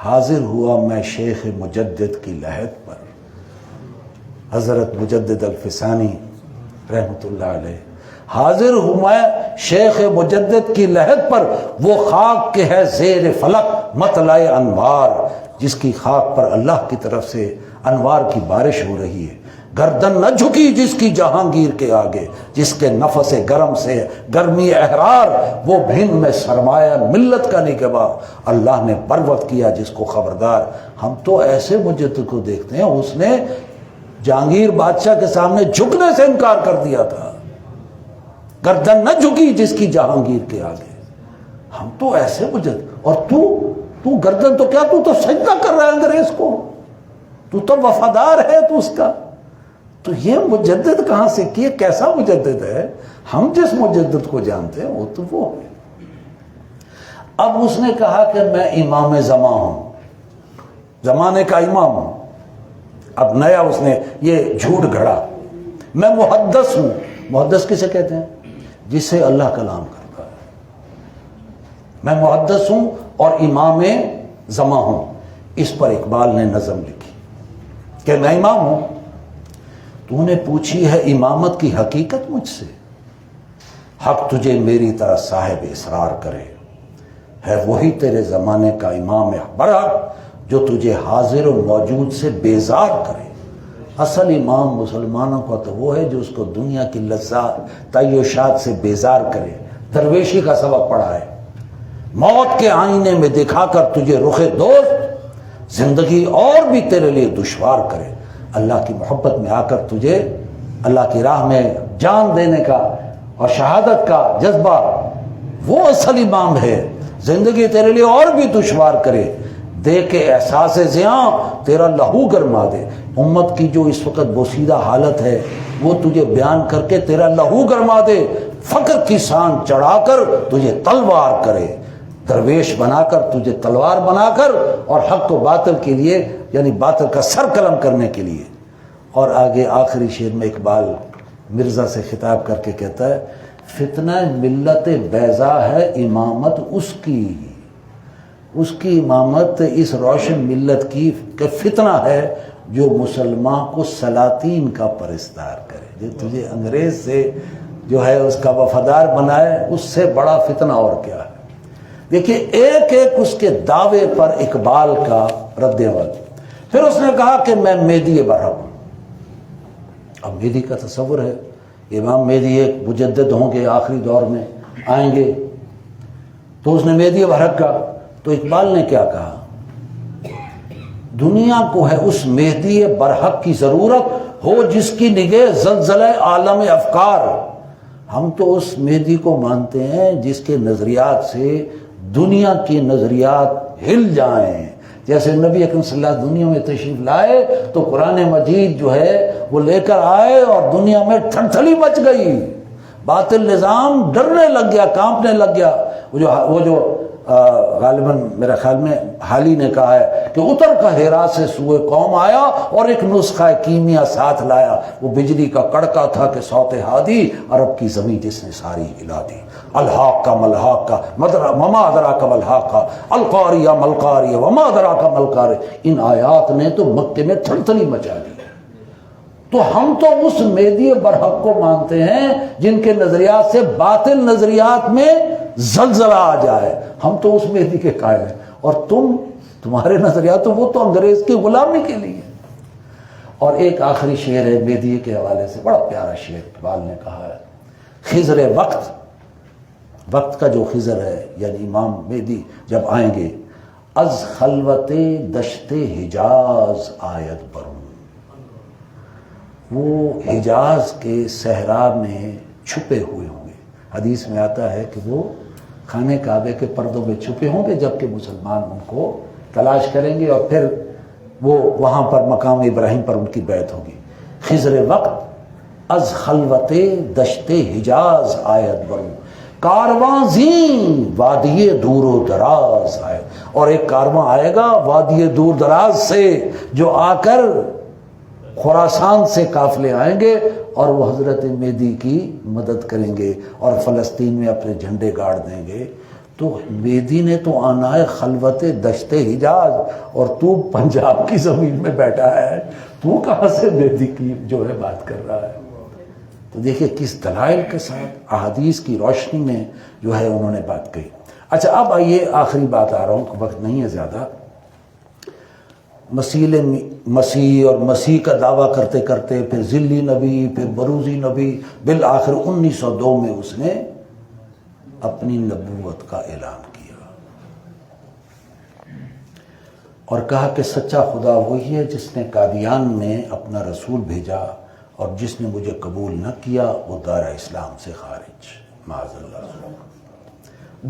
حاضر ہوا میں شیخ مجدد کی لحد پر، حضرت مجدد الفسانی رحمۃ اللہ علیہ، حاضر ہوں میں شیخ مجدد کی لحد پر، وہ خاک کے ہے زیر فلک مطلع انوار، جس کی خاک پر اللہ کی طرف سے انوار کی بارش ہو رہی ہے۔ گردن نہ جھکی جس کی جہانگیر کے آگے، جس کے نفس گرم سے گرمی احرار، وہ بھن میں سرمایہ ملت کا نگہباں، اللہ نے پروت کیا جس کو خبردار۔ ہم تو ایسے مجدد کو دیکھتے ہیں، اس نے جہانگیر بادشاہ کے سامنے جھکنے سے انکار کر دیا تھا، گردن نہ جھکی جس کی جہانگیر کے آگے۔ ہم تو ایسے مجدد، اور تو گردن تو کیا، تو سجدہ کر رہا ہے انگریز کو، تو وفادار ہے تو اس کا۔ تو یہ مجدد کہاں سے کی، کیسا مجدد ہے؟ ہم جس مجدد کو جانتے ہیں وہ تو وہ ہے۔ اب اس نے کہا کہ میں امام زمان ہوں، زمانے کا امام ہوں۔ اب نیا اس نے یہ جھوٹ گھڑا، میں محدث ہوں۔ محدث کسے کہتے ہیں؟ جسے اللہ کلام کرتا ہے۔ میں محدث ہوں اور امام زمان ہوں۔ اس پر اقبال نے نظم لکھی کہ میں امام ہوں۔ تو نے پوچھی ہے امامت کی حقیقت مجھ سے، حق تجھے میری طرح صاحب اسرار کرے، ہے وہی تیرے زمانے کا امام برحق جو تجھے حاضر و موجود سے بیزار کرے۔ اصل امام مسلمانوں کا تو وہ ہے جو اس کو دنیا کی لذات تعیشات سے بیزار کرے، درویشی کا سبق پڑھائے، موت کے آئینے میں دکھا کر تجھے رخ دوست زندگی اور بھی تیرے لیے دشوار کرے، اللہ کی محبت میں آ کر تجھے اللہ کی راہ میں جان دینے کا اور شہادت کا جذبہ، وہ اصل امام ہے۔ زندگی تیرے لیے اور بھی دشوار کرے، دے کے احساس زیاں تیرا لہو گرما دے۔ امت کی جو اس وقت بوسیدہ حالت ہے وہ تجھے بیان کر کے تیرا لہو گرما دے، فقر کی سان چڑھا کر تجھے تلوار کرے، درویش بنا کر تجھے تلوار بنا کر، اور حق و باطل کے لیے یعنی باطل کا سر قلم کرنے کے لیے۔ اور آگے آخری شعر میں اقبال مرزا سے خطاب کر کے کہتا ہے، فتنہ ملت بیضا ہے امامت اس کی امامت اس روشن ملت کی کہ فتنہ ہے جو مسلمان کو سلاطین کا پرستار کرے، جو تجھے انگریز سے جو ہے اس کا وفادار بنائے، اس سے بڑا فتنہ اور کیا ہے۔ دیکھیے ایک ایک اس کے دعوے پر اقبال کا رد عمل۔ پھر اس نے کہا کہ میں مہدی برحق ہوں۔ اب مہدی کا تصور ہے، امام مہدی ایک مجدد ہوں گے، آخری دور میں آئیں گے، تو اس نے مہدی برحق کا۔ تو اقبال نے کیا کہا، دنیا کو ہے اس مہدی برحق کی ضرورت ہو جس کی نگہ زلزلہ عالم افکار۔ ہم تو اس مہدی کو مانتے ہیں جس کے نظریات سے دنیا کی نظریات ہل جائیں۔ جیسے نبی اکرم صلی اللہ علیہ وسلم دنیا میں تشریف لائے تو قرآن مجید جو ہے وہ لے کر آئے اور دنیا میں ٹھنڈھلی مچ گئی، باطل نظام ڈرنے لگ گیا، کانپنے لگ گیا۔ وہ جو غالباً میرا خیال میں حالی نے کہا ہے کہ اتر کا ہیرا سے سوئے قوم آیا اور ایک نسخہ کیمیا ساتھ لایا، وہ بجلی کا کڑکا تھا کہ صوت ہادی عرب کی زمین جس نے ساری ہلا دی۔ الحاق کا ملحاق کا وما ادراک ملحاق القاریہ ملقاریہ وما ادراک ملقاریہ، ان آیات نے تو مکے میں تھلتھلی مچا دی۔ تو ہم تو اس مہدی برحق کو مانتے ہیں جن کے نظریات سے باطل نظریات میں زلزلہ آ جائے، ہم تو اس مہدی کے قائل ہیں۔ اور تمہارے نظریات وہ تو انگریز کی غلامی کے لیے۔ اور ایک آخری شعر ہے مہدی کے حوالے سے، بڑا پیارا شعر اقبال نے کہا ہے، خضر وقت کا جو خضر ہے یعنی امام مہدی جب آئیں گے، از خلوت دشت حجاز آید برون، وہ حجاز کے صحرا میں چھپے ہوئے ہوں گے۔ حدیث میں آتا ہے کہ وہ خانہ کعبے کے پردوں میں چھپے ہوں گے، جبکہ مسلمان ان کو تلاش کریں گے اور پھر وہ وہاں پر مقام ابراہیم پر ان کی بیعت ہوگی۔ خضر وقت از خلوت دشت حجاز آید برون، کارواں زین وادی دور و دراز آئے، اور ایک کارواں آئے گا وادی دور دراز سے جو آ کر خراسان سے قافلے آئیں گے اور وہ حضرت مہدی کی مدد کریں گے اور فلسطین میں اپنے جھنڈے گاڑ دیں گے۔ تو مہدی نے تو آنا ہے خلوت دشت حجاز، اور تو پنجاب کی زمین میں بیٹھا ہے، تو کہاں سے مہدی کی جو ہے بات کر رہا ہے؟ تو دیکھیں کس دلائل کے ساتھ احادیث کی روشنی میں جو ہے انہوں نے بات کہی۔ اچھا اب آئیے آخری بات آ رہا ہوں، وقت نہیں ہے زیادہ۔ مسیح اور مسیح کا دعویٰ کرتے کرتے پھر ذلی نبی، پھر بروزی نبی، بالآخر 1902 میں اس نے اپنی نبوت کا اعلان کیا اور کہا کہ سچا خدا وہی ہے جس نے قادیان میں اپنا رسول بھیجا اور جس نے مجھے قبول نہ کیا وہ دار اسلام سے خارج، معاذ اللہ۔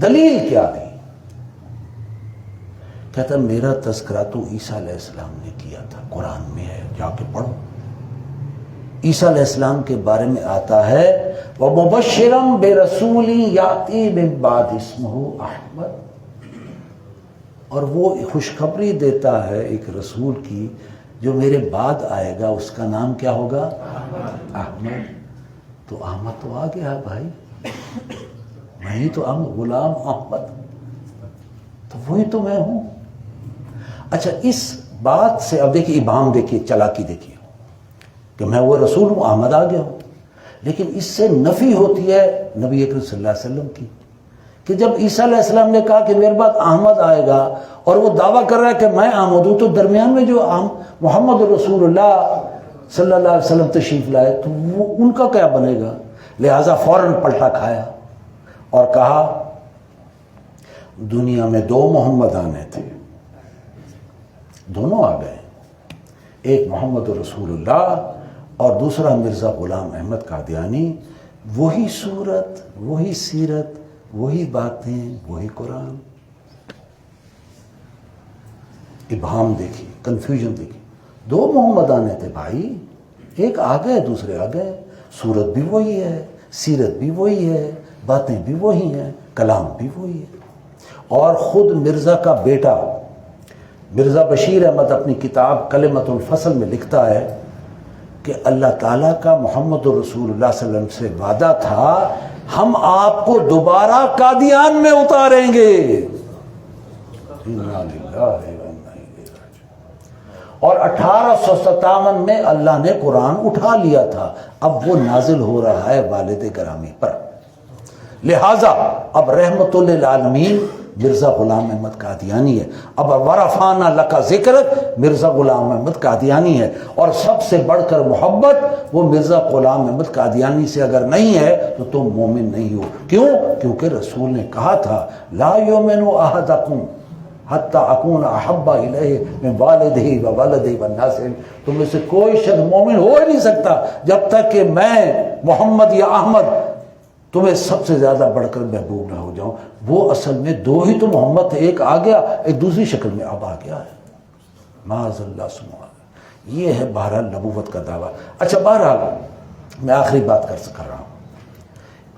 دلیل کیا تھی؟ کہتا میرا تذکرہ تو عیسیٰ علیہ السلام نے کیا تھا، قرآن میں ہے، جا کے پڑھو۔ عیسیٰ علیہ السلام کے بارے میں آتا ہے وَمُبَشِّرًا بِرَسُولٍ يَأْتِي مِن بَعْدِ اسْمُهُ احمد، اور وہ خوشخبری دیتا ہے ایک رسول کی جو میرے بعد آئے گا، اس کا نام کیا ہوگا؟ احمد۔ تو احمد تو آ گیا بھائی، میں ہی تو غلام احمد، تو وہی تو میں ہوں۔ اچھا اس بات سے اب دیکھیے ابہام دیکھیے، چلاکی دیکھیے کہ میں وہ رسول ہوں، احمد آ گیا ہوں، لیکن اس سے نفی ہوتی ہے نبی اکرم صلی اللہ علیہ وسلم کی کہ جب عیسیٰ علیہ السلام نے کہا کہ میرے بعد احمد آئے گا اور وہ دعویٰ کر رہا ہے کہ میں احمد ہوں، تو درمیان میں جو محمد رسول اللہ صلی اللہ علیہ وسلم تشریف لائے تو وہ ان کا کیا بنے گا؟ لہٰذا فوراً پلٹا کھایا اور کہا دنیا میں دو محمد آنے تھے، دونوں آ گئے، ایک محمد رسول اللہ اور دوسرا مرزا غلام احمد قادیانی، وہی صورت، وہی سیرت، وہی باتیں، وہی قرآن۔ ابہام دیکھیے، کنفیوژن دیکھیے، دو محمد آنے تھے بھائی، ایک آ گئے دوسرے آ گئے، صورت بھی وہی ہے، سیرت بھی وہی ہے، باتیں بھی وہی ہیں، کلام بھی وہی ہے۔ اور خود مرزا کا بیٹا مرزا بشیر احمد اپنی کتاب کلمۃ الفصل میں لکھتا ہے کہ اللہ تعالیٰ کا محمد رسول اللہ صلی اللہ علیہ وسلم سے وعدہ تھا ہم آپ کو دوبارہ قادیان میں اتاریں گے، اور 1857 میں اللہ نے قرآن اٹھا لیا تھا، اب وہ نازل ہو رہا ہے والد گرامی پر، لہٰذا اب رحمت للعالمین مرزا غلام احمد قادیانی ہے، اب ورفعنا لک ذکرک مرزا غلام احمد قادیانی ہے، اور سب سے بڑھ کر محبت وہ مرزا غلام احمد قادیانی سے اگر نہیں ہے تو تم مومن نہیں ہو۔ کیوں؟ کیونکہ رسول نے کہا تھا لا یؤمن احدکم حتی اکون احب الیہ من والدہ وولدہ والناس، تم میں سے کوئی شخص مومن ہو ہی نہیں سکتا جب تک کہ میں محمد یا احمد تمہیں سب سے زیادہ بڑھ کر محبوب نہ ہو جاؤں۔ وہ اصل میں دو ہی تو محمد تھے، ایک آ گیا، ایک دوسری شکل میں اب آ گیا ہے، معاذ اللہ سبحانہ۔ یہ ہے بہرحال نبوت کا دعویٰ۔ اچھا بہرحال میں آخری بات کر رہا ہوں،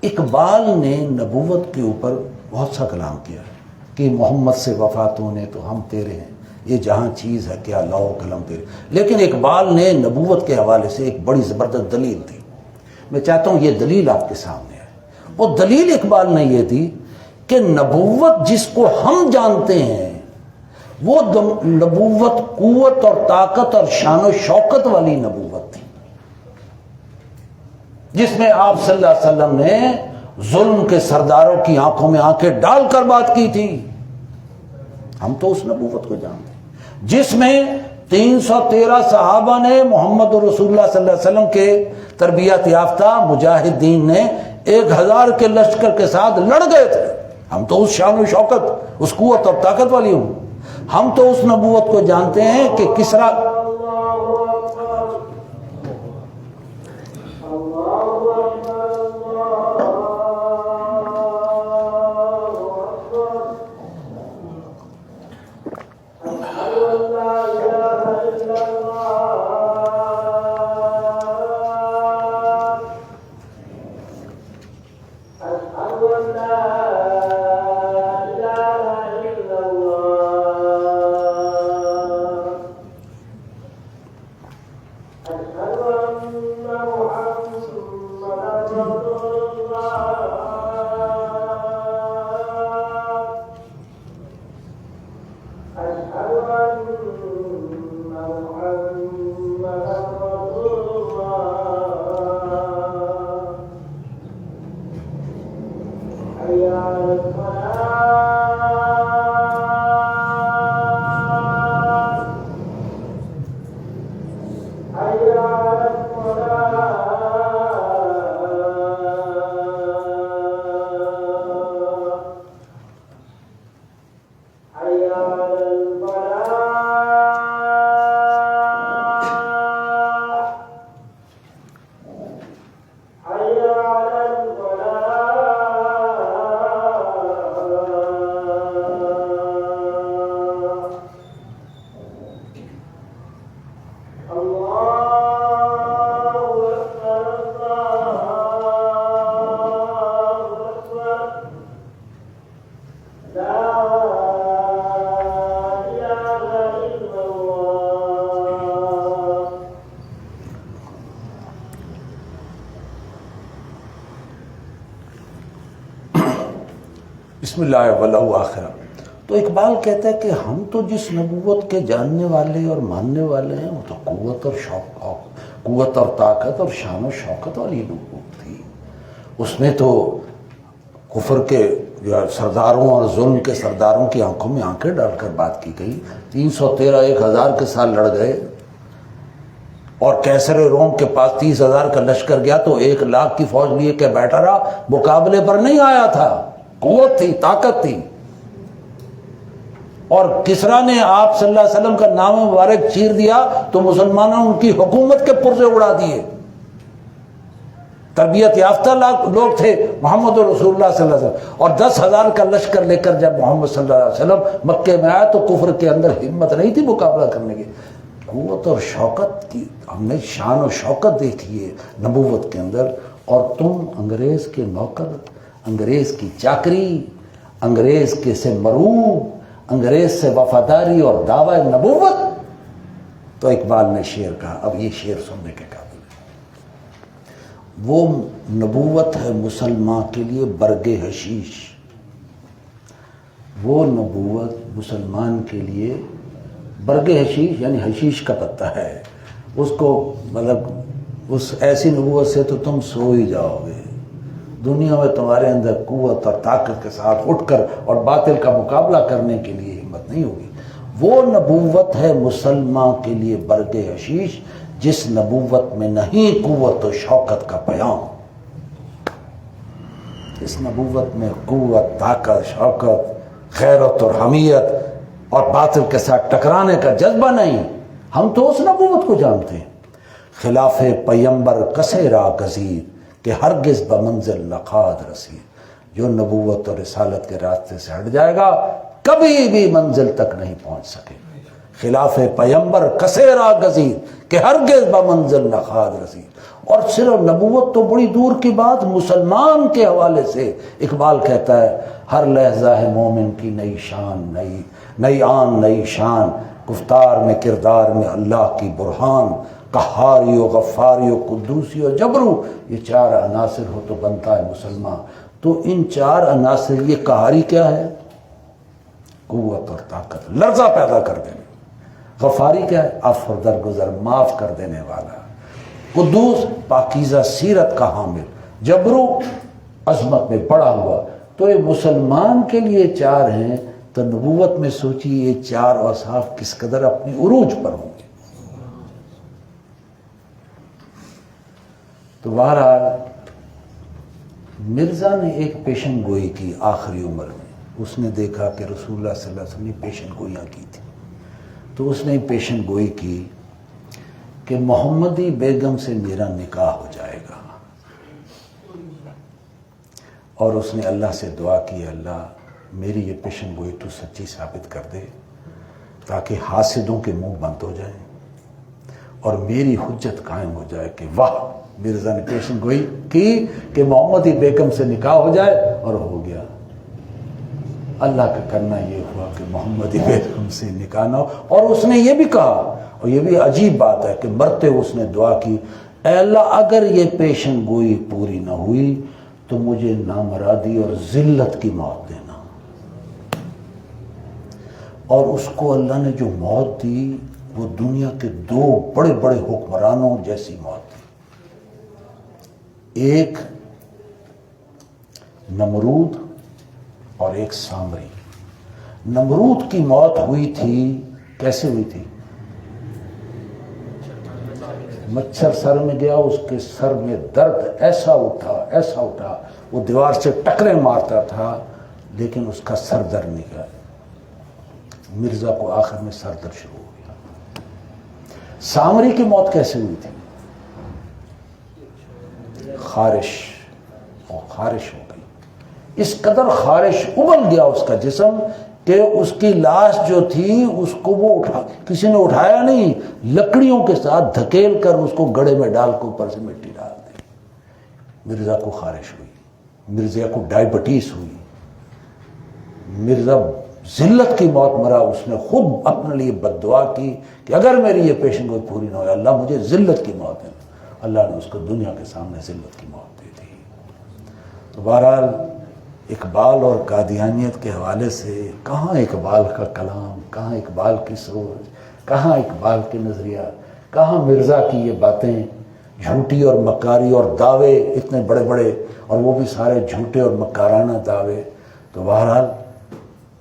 اقبال نے نبوت کے اوپر بہت سا کلام کیا ہے کہ محمد سے وفات ہونے تو ہم تیرے ہیں، یہ جہاں چیز ہے کیا لو قلم تیرے، لیکن اقبال نے نبوت کے حوالے سے ایک بڑی زبردست دلیل دی۔ میں چاہتا ہوں یہ دلیل آپ کے سامنے ہے۔ وہ دلیل اقبال نے یہ دی کہ نبوت جس کو ہم جانتے ہیں وہ نبوت قوت اور طاقت اور شان و شوکت والی نبوت تھی، جس میں آپ صلی اللہ علیہ وسلم نے ظلم کے سرداروں کی آنکھوں میں آنکھیں ڈال کر بات کی تھی۔ ہم تو اس نبوت کو جانتے ہیں جس میں 313 صحابہ نے محمد رسول اللہ صلی اللہ علیہ وسلم کے تربیت یافتہ مجاہدین نے 1000 کے لشکر کے ساتھ لڑ گئے تھے۔ ہم تو اس شان و شوکت، اس قوت اور طاقت والی ہوں، ہم تو اس نبوت کو جانتے ہیں کہ کسرا بسم اللہ واللہ آخرہ۔ تو اقبال کہتا ہے کہ ہم تو جس نبوت کے جاننے والے اور ماننے والے ہیں وہ تو قوت اور قوت اور طاقت اور شان و شوکت والی نبوت تھی۔ اس نے تو کفر کے سرداروں اور ظلم کے سرداروں کی آنکھوں میں آنکھیں ڈال کر بات کی گئی۔ 313 1000 کے ساتھ لڑ گئے، اور کیسر روم کے پاس 30,000 کا لشکر گیا تو 1 لاکھ کی فوج لیے کہ بیٹھا رہا، مقابلے پر نہیں آیا تھا۔ قوت تھی، طاقت تھی۔ اور کسرا نے آپ صلی اللہ علیہ وسلم کا نام مبارک چیر دیا تو مسلمانوں نے ان کی حکومت کے پرزے اڑا دیے۔ تربیت یافتہ لوگ تھے محمد رسول اللہ صلی اللہ علیہ وسلم، اور 10,000 کا لشکر لے کر جب محمد صلی اللہ علیہ وسلم مکے میں آیا تو کفر کے اندر ہمت نہیں تھی مقابلہ کرنے کی۔ قوت اور شوکت کی ہم نے شان و شوکت دیکھی ہے نبوت کے اندر، اور تم انگریز کے نوکر، انگریز کی چاکری، انگریز کے سے مروب، انگریز سے وفاداری اور دعوی نبوت۔ تو اقبال نے شعر کہا، اب یہ شعر سننے کے قابل ہے۔ وہ نبوت ہے مسلمان کے لیے برگ حشیش، وہ نبوت مسلمان کے لیے برگ حشیش یعنی حشیش کا پتہ ہے، اس کو مطلب اس ایسی نبوت سے تو تم سو ہی جاؤ گے، دنیا میں تمہارے اندر قوت اور طاقت کے ساتھ اٹھ کر اور باطل کا مقابلہ کرنے کے لیے ہمت نہیں ہوگی۔ وہ نبوت ہے مسلمان کے لیے برگ حشیش جس نبوت میں نہیں قوت و شوکت کا پیام۔ اس نبوت میں قوت، طاقت، شوکت، غیرت اور حمیت اور باطل کے ساتھ ٹکرانے کا جذبہ نہیں۔ ہم تو اس نبوت کو جانتے ہیں۔ خلاف پیمبر کسے راہ گزیر کہ ہرگز بمنزل نخاد رسید۔ جو نبوت اور رسالت کے راستے سے ہٹ جائے گا کبھی بھی منزل تک نہیں پہنچ سکے۔ خلاف پیمبر کسے راہ گزیر کہ ہرگز بمنزل نخاد رسید۔ اور صرف نبوت تو بڑی دور کی بات، مسلمان کے حوالے سے اقبال کہتا ہے ہر لحظہ ہے مومن کی نئی شان، نئی آن نئی شان، گفتار میں کردار میں اللہ کی برہان، قہاری و غفاری و قدوسی و جبرو، یہ 4 عناصر ہو تو بنتا ہے مسلمان۔ تو ان 4 عناصر، یہ قہاری کیا ہے؟ قوت اور طاقت، لرزہ پیدا کر دینے۔ غفاری کیا ہے؟ عفو اور درگزر، معاف کر دینے والا۔ قدوس، پاکیزہ سیرت کا حامل۔ جبرو، عظمت میں بڑا ہوا۔ تو یہ مسلمان کے لیے 4 ہیں، تو نبوت میں سوچیے یہ 4 اوصاف کس قدر اپنی عروج پر ہوں گے۔ تو بہرحال مرزا نے ایک پیشن گوئی کی آخری عمر میں۔ اس نے دیکھا کہ رسول اللہ صلی اللہ علیہ وسلم نے پیشن گوئیاں کی تھی، تو اس نے پیشن گوئی کی کہ محمدی بیگم سے میرا نکاح ہو جائے گا، اور اس نے اللہ سے دعا کی، اللہ میری یہ پیشن گوئی تو سچی ثابت کر دے تاکہ حاسدوں کے منہ بند ہو جائیں اور میری حجت قائم ہو جائے کہ واہ، مرزا نے پیشن گوئی کی کہ محمدی بیگم سے نکاح ہو جائے، اور ہو گیا۔ اللہ کا کرنا یہ ہوا کہ محمدی بیگم سے نکاح نہ ہو۔ اور اس نے یہ بھی کہا، اور یہ بھی عجیب بات ہے کہ مرتے اس نے دعا کی، اے اللہ اگر یہ پیشن گوئی پوری نہ ہوئی تو مجھے نامرادی اور ذلت کی موت دینا۔ اور اس کو اللہ نے جو موت دی وہ دنیا کے 2 بڑے بڑے حکمرانوں جیسی موت دی۔ ایک نمرود اور ایک سامری. نمرود کی موت ہوئی تھی کیسے ہوئی تھی؟ مچھر سر میں گیا, اس کے سر میں درد ایسا اٹھا وہ دیوار سے ٹکرے مارتا تھا لیکن اس کا سر درد نہیں گیا. مرزا کو آخر میں سر درد شروع ہو گیا. سامری کی موت کیسے ہوئی تھی؟ خارش ہو گئی. اس قدر خارش ابل گیا اس کا جسم کہ اس کی لاش جو تھی اس کو وہ کسی نے اٹھایا نہیں, لکڑیوں کے ساتھ دھکیل کر اس کو گڑے میں ڈال کے اوپر سے مٹی ڈال دی. مرزا کو خارش ہوئی, مرزا کو ڈائبٹیز ہوئی, مرزا ذلت کی موت مرا. اس نے خود اپنے لیے بد دعا کی کہ اگر میری یہ پیشن گوئی پوری نہ ہو اللہ مجھے ذلت کی موت ہے. اللہ نے اس کو دنیا کے سامنے ذلت کی موت دے دی. تو بہرحال اقبال اور قادیانیت کے حوالے سے کہاں اقبال کا کلام, کہاں اقبال کی سوچ, کہاں اقبال کے نظریہ, کہاں مرزا کی یہ باتیں جھوٹی اور مکاری اور دعوے اتنے بڑے بڑے, اور وہ بھی سارے جھوٹے اور مکارانہ دعوے. تو بہرحال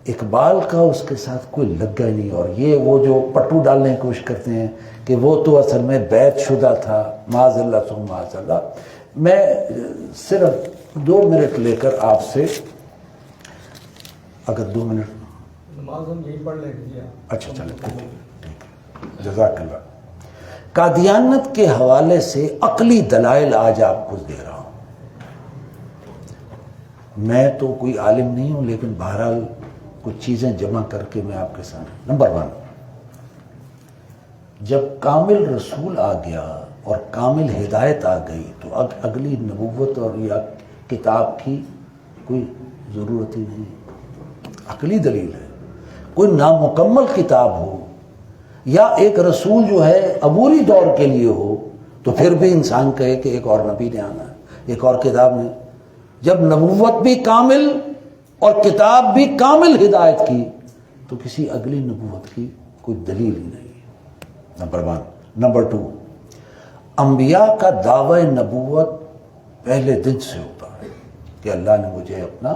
اقبال کا اس کے ساتھ کوئی لگا نہیں. اور یہ وہ جو پٹو ڈالنے کی کوشش کرتے ہیں کہ وہ تو اصل میں بیعت شدہ تھا, معاذ اللہ ثم معاذ اللہ. میں صرف 2 منٹ لے کر آپ سے, اگر 2 منٹ نماز ہم یہی پڑھ لیں گے. اچھا چلیں ٹھیک, جزاک اللہ. قادیانیت کے حوالے سے عقلی دلائل آج آپ کو دے رہا ہوں. میں تو کوئی عالم نہیں ہوں لیکن بہرحال کچھ چیزیں جمع کر کے میں آپ کے سامنے. نمبر 1, جب کامل رسول آ گیا اور کامل ہدایت آ گئی تو اگلی نبوت اور یا کتاب کی کوئی ضرورت ہی نہیں. عقلی دلیل ہے. کوئی نامکمل کتاب ہو یا ایک رسول جو ہے عبوری دور کے لیے ہو تو پھر بھی انسان کہے کہ ایک اور نبی نے آنا ہے, ایک اور کتاب نے. جب نبوت بھی کامل اور کتاب بھی کامل ہدایت کی تو کسی اگلی نبوت کی کوئی دلیل ہی نہیں. نمبر 1. نمبر 2, انبیاء کا دعوی نبوت پہلے دن سے ہوتا ہے کہ اللہ نے مجھے اپنا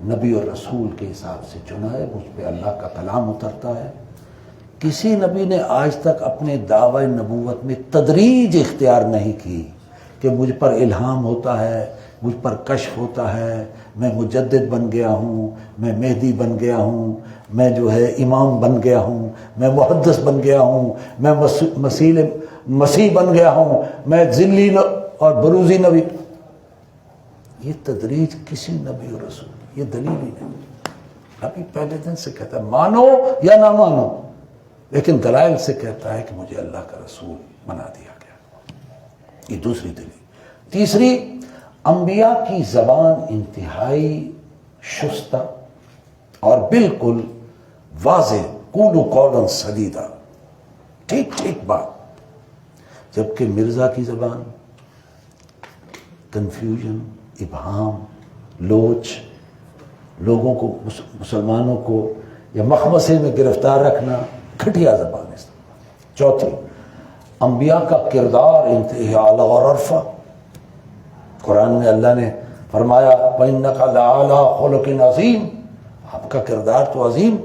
نبی اور رسول کے حساب سے چنا ہے, مجھ پہ اللہ کا کلام اترتا ہے. کسی نبی نے آج تک اپنے دعوی نبوت میں تدریج اختیار نہیں کی کہ مجھ پر الہام ہوتا ہے, مجھ پر کشف ہوتا ہے, میں مجدد بن گیا ہوں, میں مہدی بن گیا ہوں, میں جو ہے امام بن گیا ہوں, میں محدث بن گیا ہوں, میں مسیح بن گیا ہوں, میں ذلی اور بروزی نبی. یہ تدریج کسی نبی اور رسول, یہ دلیل ہی نہیں. نبی پہلے دن سے کہتا ہے مانو یا نہ مانو, لیکن دلائل سے کہتا ہے کہ مجھے اللہ کا رسول بنا دیا گیا. یہ دوسری دلیل. تیسری, انبیاء کی زبان انتہائی شستہ اور بالکل واضح, قولوا قولا سدیدا, ٹھیک بات. جبکہ مرزا کی زبان کنفیوژن, ابہام, لوچ, لوگوں کو مسلمانوں کو یا مخمصے میں گرفتار رکھنا, گھٹیا زبان ہے. چوتھی, انبیاء کا کردار انتہائی اعلیٰ اور عرفہ. قرآن میں اللہ نے فرمایا وَإِنَّكَ لَعَلَىٰ خُلُقٍ عَظِيمٍ, آپ کا کردار تو عظیم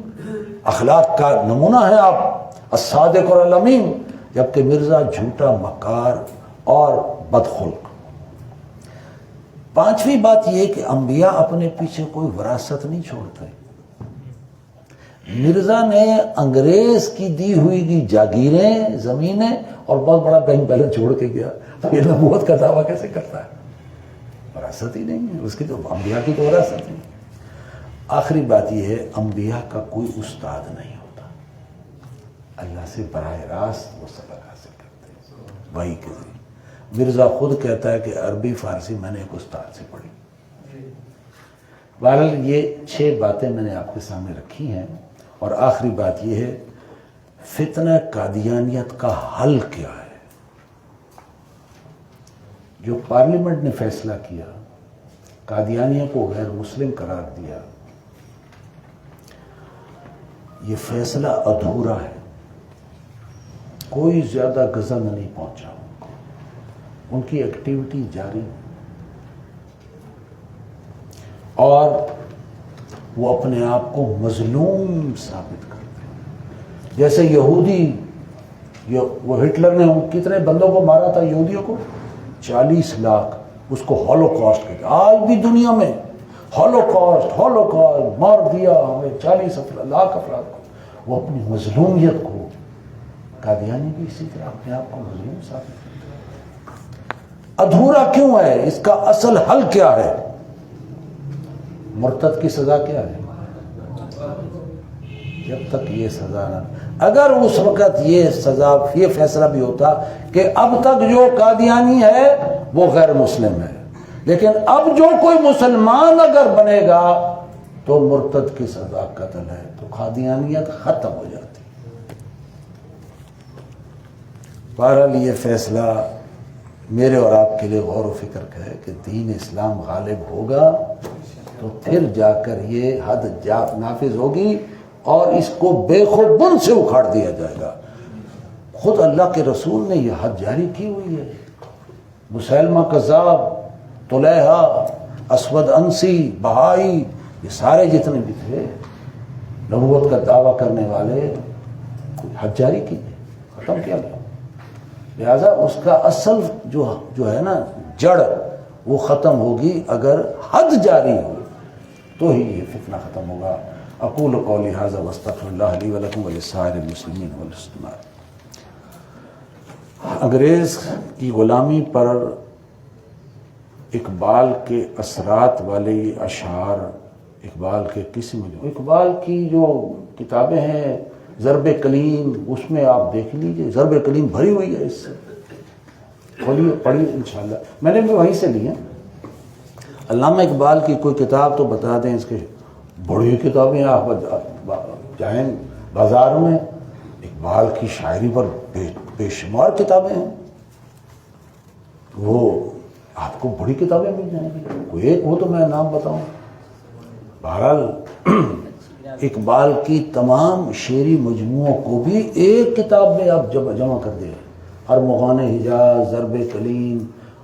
اخلاق کا نمونہ ہے آپ, الصادق اور الامین. جبکہ مرزا جھوٹا, مکار اور بدخلق. پانچویں بات یہ کہ انبیاء اپنے پیچھے کوئی وراثت نہیں چھوڑتے. مرزا نے انگریز کی دی ہوئی کی جاگیریں, زمینیں اور بہت بڑا بینک بیلنس چھوڑ کے گیا, تو یہ نبوت کا دعویٰ کیسے کرتا ہے؟ وراثت ہی نہیں ہے اس کی, تو انبیاء کی تو وراثت نہیں. آخری بات یہ ہے, انبیاء کا کوئی استاد نہیں ہوتا, اللہ سے براہ راست وہ سبق حاصل کرتے ہیں وحی کے ذریعے. مرزا خود کہتا ہے کہ عربی فارسی میں نے ایک استاد سے پڑھی. بہرحال یہ 6 باتیں میں نے آپ کے سامنے رکھی ہیں. اور آخری بات یہ ہے, فتنہ قادیانیت کا حل کیا ہے؟ جو پارلیمنٹ نے فیصلہ کیا, قادیانیوں کو غیر مسلم قرار دیا, یہ فیصلہ ادھورا ہے, کوئی زیادہ غزہ نہیں پہنچا, ان کی ایکٹیویٹی جاری. اور وہ اپنے آپ کو مظلوم ثابت کرتے ہیں. جیسے یہودی، وہ ہٹلر نے کتنے بندوں کو مارا تھا یہودیوں کو؟ 40 لاکھ. اس کو ہولوکاسٹ کہتے ہیں. آج بھی دنیا میں ہولوکاسٹ مار دیا ہمیں 40 لاکھ افراد کو. وہ اپنی مظلومیت کو، قادیانی بھی اسی طرح اپنے آپ کو مظلوم ثابت کرتے ہیں. ادھورا کیوں ہے؟ اس کا اصل حل کیا ہے؟ مرتد کی سزا کیا ہے؟ جب تک یہ سزا نہ، اگر اس وقت یہ سزا، یہ فیصلہ بھی ہوتا کہ اب تک جو قادیانی ہے وہ غیر مسلم ہے، لیکن اب جو کوئی مسلمان اگر بنے گا تو مرتد کی سزا قتل ہے، تو قادیانیت ختم ہو جاتی. بہرحال یہ فیصلہ میرے اور آپ کے لیے غور و فکر کا ہے کہ دین اسلام غالب ہوگا تو پھر جا کر یہ حد نافذ ہوگی اور اس کو بے خوبن سے اکھاڑ دیا جائے گا. خود اللہ کے رسول نے یہ حد جاری کی ہوئی ہے. مسیلمہ کذاب، طلیحہ، اسود انسی، بہائی، یہ سارے جتنے بھی تھے نبوت کا دعویٰ کرنے والے، حد جاری کی، ختم کیا گیا. لہذا اس کا اصل جو ہے نا جڑ، وہ ختم ہوگی اگر حد جاری ہو تو ہی یہ فتنہ ختم ہوگا. اقول قولی ھذا واستغفر اللہ لی ولکم ولسائر المسلمین والمسلمات. انگریز کی غلامی پر اقبال کے اثرات والے یہ اشعار، اقبال کے کسی میں، اقبال کی جو کتابیں ہیں ضرب کلیم، اس میں آپ دیکھ لیجئے، ضرب کلیم بھری ہوئی ہے اس سے. کھولیے پڑھیے انشاءاللہ. میں نے بھی وہیں سے لی ہیں. علامہ اقبال کی کوئی کتاب تو بتا دیں، اس کے بڑی کتابیں آپ جائیں بازار میں، اقبال کی شاعری پر بے شمار کتابیں ہیں. وہ آپ کو بڑی کتابیں مل جائیں گی. کوئی ایک ہو تو میں نام بتاؤں. بہرحال اقبال کی تمام شعری مجموعوں کو بھی ایک کتاب میں آپ جمع کر دیں. ارمغان حجاز، ضرب کلیم،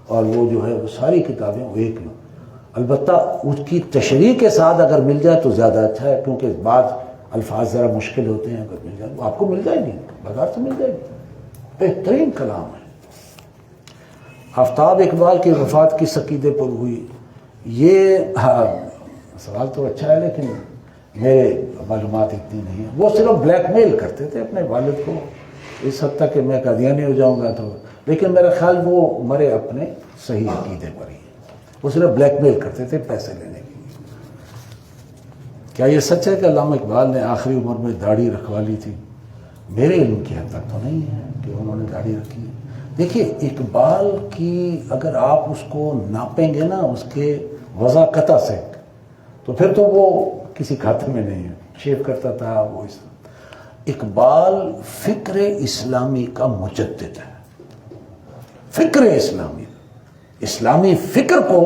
اور وہ جو ہے وہ ساری کتابیں وہ ایک میں. البتہ اس کی تشریح کے ساتھ اگر مل جائے تو زیادہ اچھا ہے، کیونکہ بعض الفاظ ذرا مشکل ہوتے ہیں. اگر مل جائے آپ کو مل جائے گی، بازار سے مل جائے گی. بہترین کلام ہے. آفتاب اقبال کی وفات کس عقیدے پر ہوئی؟ یہ سوال تو اچھا ہے لیکن میرے معلومات اتنی نہیں ہیں. وہ صرف بلیک میل کرتے تھے اپنے والد کو اس حد تک کہ میں قادیانی ہو جاؤں گا تو، لیکن میرا خیال وہ مرے اپنے صحیح عقیدے پر ہی. وہ صرف بلیک میل کرتے تھے پیسے لینے کے لیے. کیا یہ سچ ہے کہ علامہ اقبال نے آخری عمر میں داڑھی رکھوا لی تھی؟ میرے علم کی حد تک تو نہیں ہے کہ انہوں نے داڑھی رکھی ہے. دیکھیے اقبال کی اگر آپ اس کو ناپیں گے نا اس کے وضاقتہ سے، تو پھر تو وہ کسی کھاتے میں نہیں ہے. شیو کرتا تھا وہ. اقبال فکر اسلامی کا مجدد ہے. فکر اسلامی، اسلامی فکر کو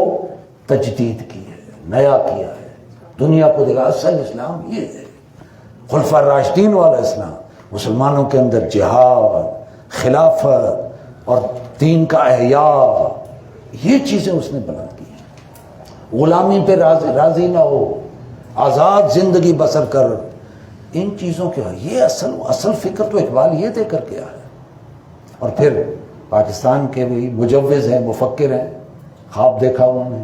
تجدید کی ہے، نیا کیا ہے، دنیا کو دکھا اصل اسلام یہ ہے. خلفاء راشدین والا اسلام، مسلمانوں کے اندر جہاد، خلافت اور دین کا احیاء، یہ چیزیں اس نے بلند کی ہیں. غلامی پہ راضی نہ ہو، آزاد زندگی بسر کر، ان چیزوں کے یہ اصل فکر تو اقبال یہ دے کر کے آیا. اور پھر پاکستان کے بھی مجوز ہیں، مفکر ہیں. خواب دیکھا انہوں نے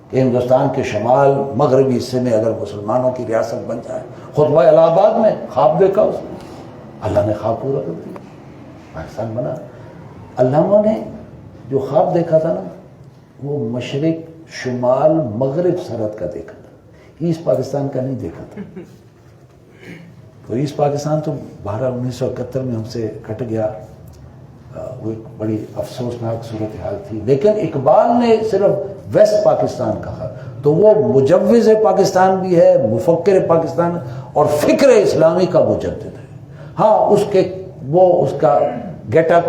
کہ ہندوستان کے شمال مغربی حصے میں اگر مسلمانوں کی ریاست بن جائے. خطبہ الہ آباد میں خواب دیکھا اس نے، اللہ نے خواب پورا کر دیا، پاکستان بنا. علامہ نے جو خواب دیکھا تھا نا وہ مشرق شمال مغرب سرحد کا دیکھا تھا، ایسٹ پاکستان کا نہیں دیکھا تھا. تو ایسٹ پاکستان تو 1971 میں ہم سے کٹ گیا. وہ ایک بڑی افسوسناک صورتحال تھی. لیکن اقبال نے صرف ویسٹ پاکستان کہا، تو وہ مجوز پاکستان بھی ہے، مفکر پاکستان اور فکر اسلامی کا مجدد ہے. ہاں اس کا گیٹ اپ،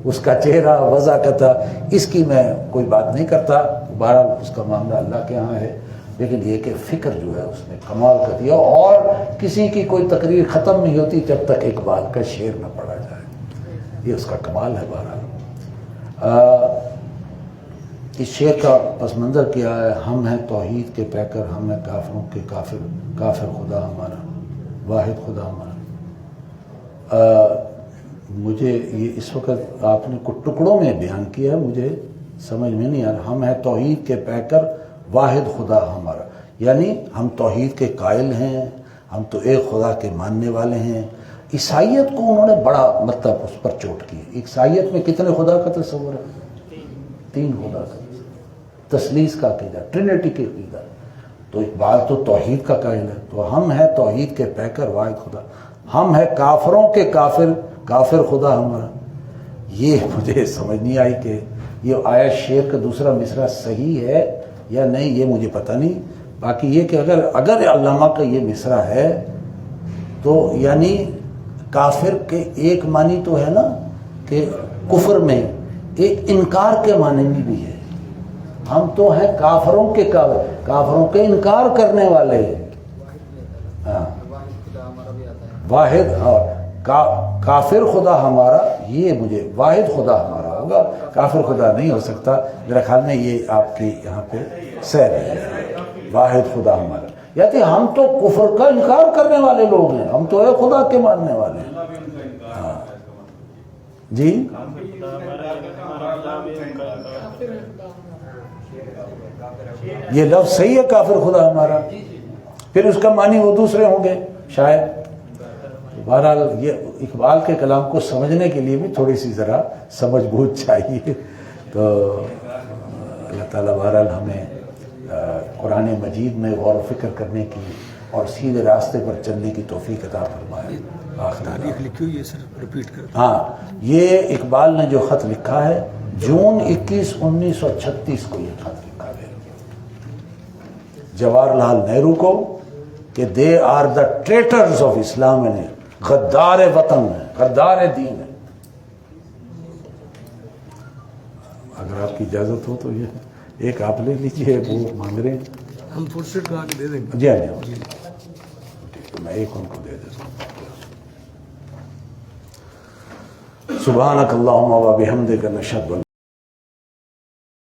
اس کا چہرہ، وضاقت، اس کی میں کوئی بات نہیں کرتا. بہرحال اس کا معاملہ اللہ کے ہاں ہے. لیکن یہ کہ فکر جو ہے اس نے کمال کر دیا، اور کسی کی کوئی تقریر ختم نہیں ہوتی جب تک اقبال کا شعر نہ پڑھا جائے. یہ اس کا کمال ہے. بہرحال اس شعر کا پس منظر کیا ہے، ہم ہیں توحید کے پیکر، ہم ہیں کافروں کے کافر خدا ہمارا، واحد خدا ہمارا۔ مجھے یہ اس وقت آپ نے کچھ ٹکڑوں میں بیان کیا ہے، مجھے سمجھ میں نہیں آ رہا۔ ہم ہیں توحید کے پیکر، واحد خدا ہمارا، یعنی ہم توحید کے قائل ہیں، ہم تو ایک خدا کے ماننے والے ہیں۔ عیسائیت کو انہوں نے بڑا مطلب اس پر چوٹ کی۔ عیسائیت میں کتنے خدا کا تصور ہے؟ 3 خدا کا تثلیث کا عقیدہ، ٹرینٹی کی عقیدہ۔ تو اقبال تو توحید کا قائل ہے، تو ہم ہیں توحید کے پیکر، واحد خدا، ہم ہیں کافروں کے کافر خدا ہمارا۔ یہ مجھے سمجھ نہیں آئی کہ یہ آیا شعر کا دوسرا مصرع صحیح ہے یا نہیں، یہ مجھے پتہ نہیں۔ باقی یہ کہ اگر علامہ کا یہ مصرع ہے تو یعنی کافر کے ایک معنی تو ہے نا کہ کفر میں، ایک انکار کے معنی میں بھی ہے۔ ہم تو ہیں کافروں کے انکار کرنے والے ہیں۔ ہاں، واحد اور کافر خدا ہمارا، یہ مجھے واحد خدا ہمارا ہوگا، کافر خدا نہیں ہو سکتا۔ میرا خیال میں یہ آپ کی یہاں پہ سیر ہے، واحد خدا ہمارا، یعنی ہم تو کفر کا انکار کرنے والے لوگ ہیں، ہم تو ہے خدا کے ماننے والے ہیں۔ ہاں جی، یہ لفظ صحیح ہے کافر خدا ہمارا، پھر اس کا معنی وہ دوسرے ہوں گے شاید۔ بہرحال یہ اقبال کے کلام کو سمجھنے کے لیے بھی تھوڑی سی ذرا سمجھ بوجھ چاہیے۔ تو اللہ تعالیٰ بہرحال ہمیں قرآن مجید میں غور و فکر کرنے کی اور سیدھے راستے پر چلنے کی توفیق عطا فرمائے۔ لکھی ہوئی ہے سر، ریپیٹ کر۔ ہاں، یہ اقبال نے جو خط لکھا ہے جون 21، 1936 کو یہ خط لکھا ہے جواہر لال نہرو کو کہ دے آر دا ٹریٹرز آف اسلام، نے غدار وطن ہے، غدار دین ہے۔ اگر آپ کی اجازت ہو تو یہ ایک آپ لے لیجیے، وہ مانگ رہے ہیں، ہم فرصت کا آگے دے دیں گے۔ جی ہاں جی، میں ایک ان کو دے دیتا ہوں۔ سبحانک اللہم و بحمدک نشہد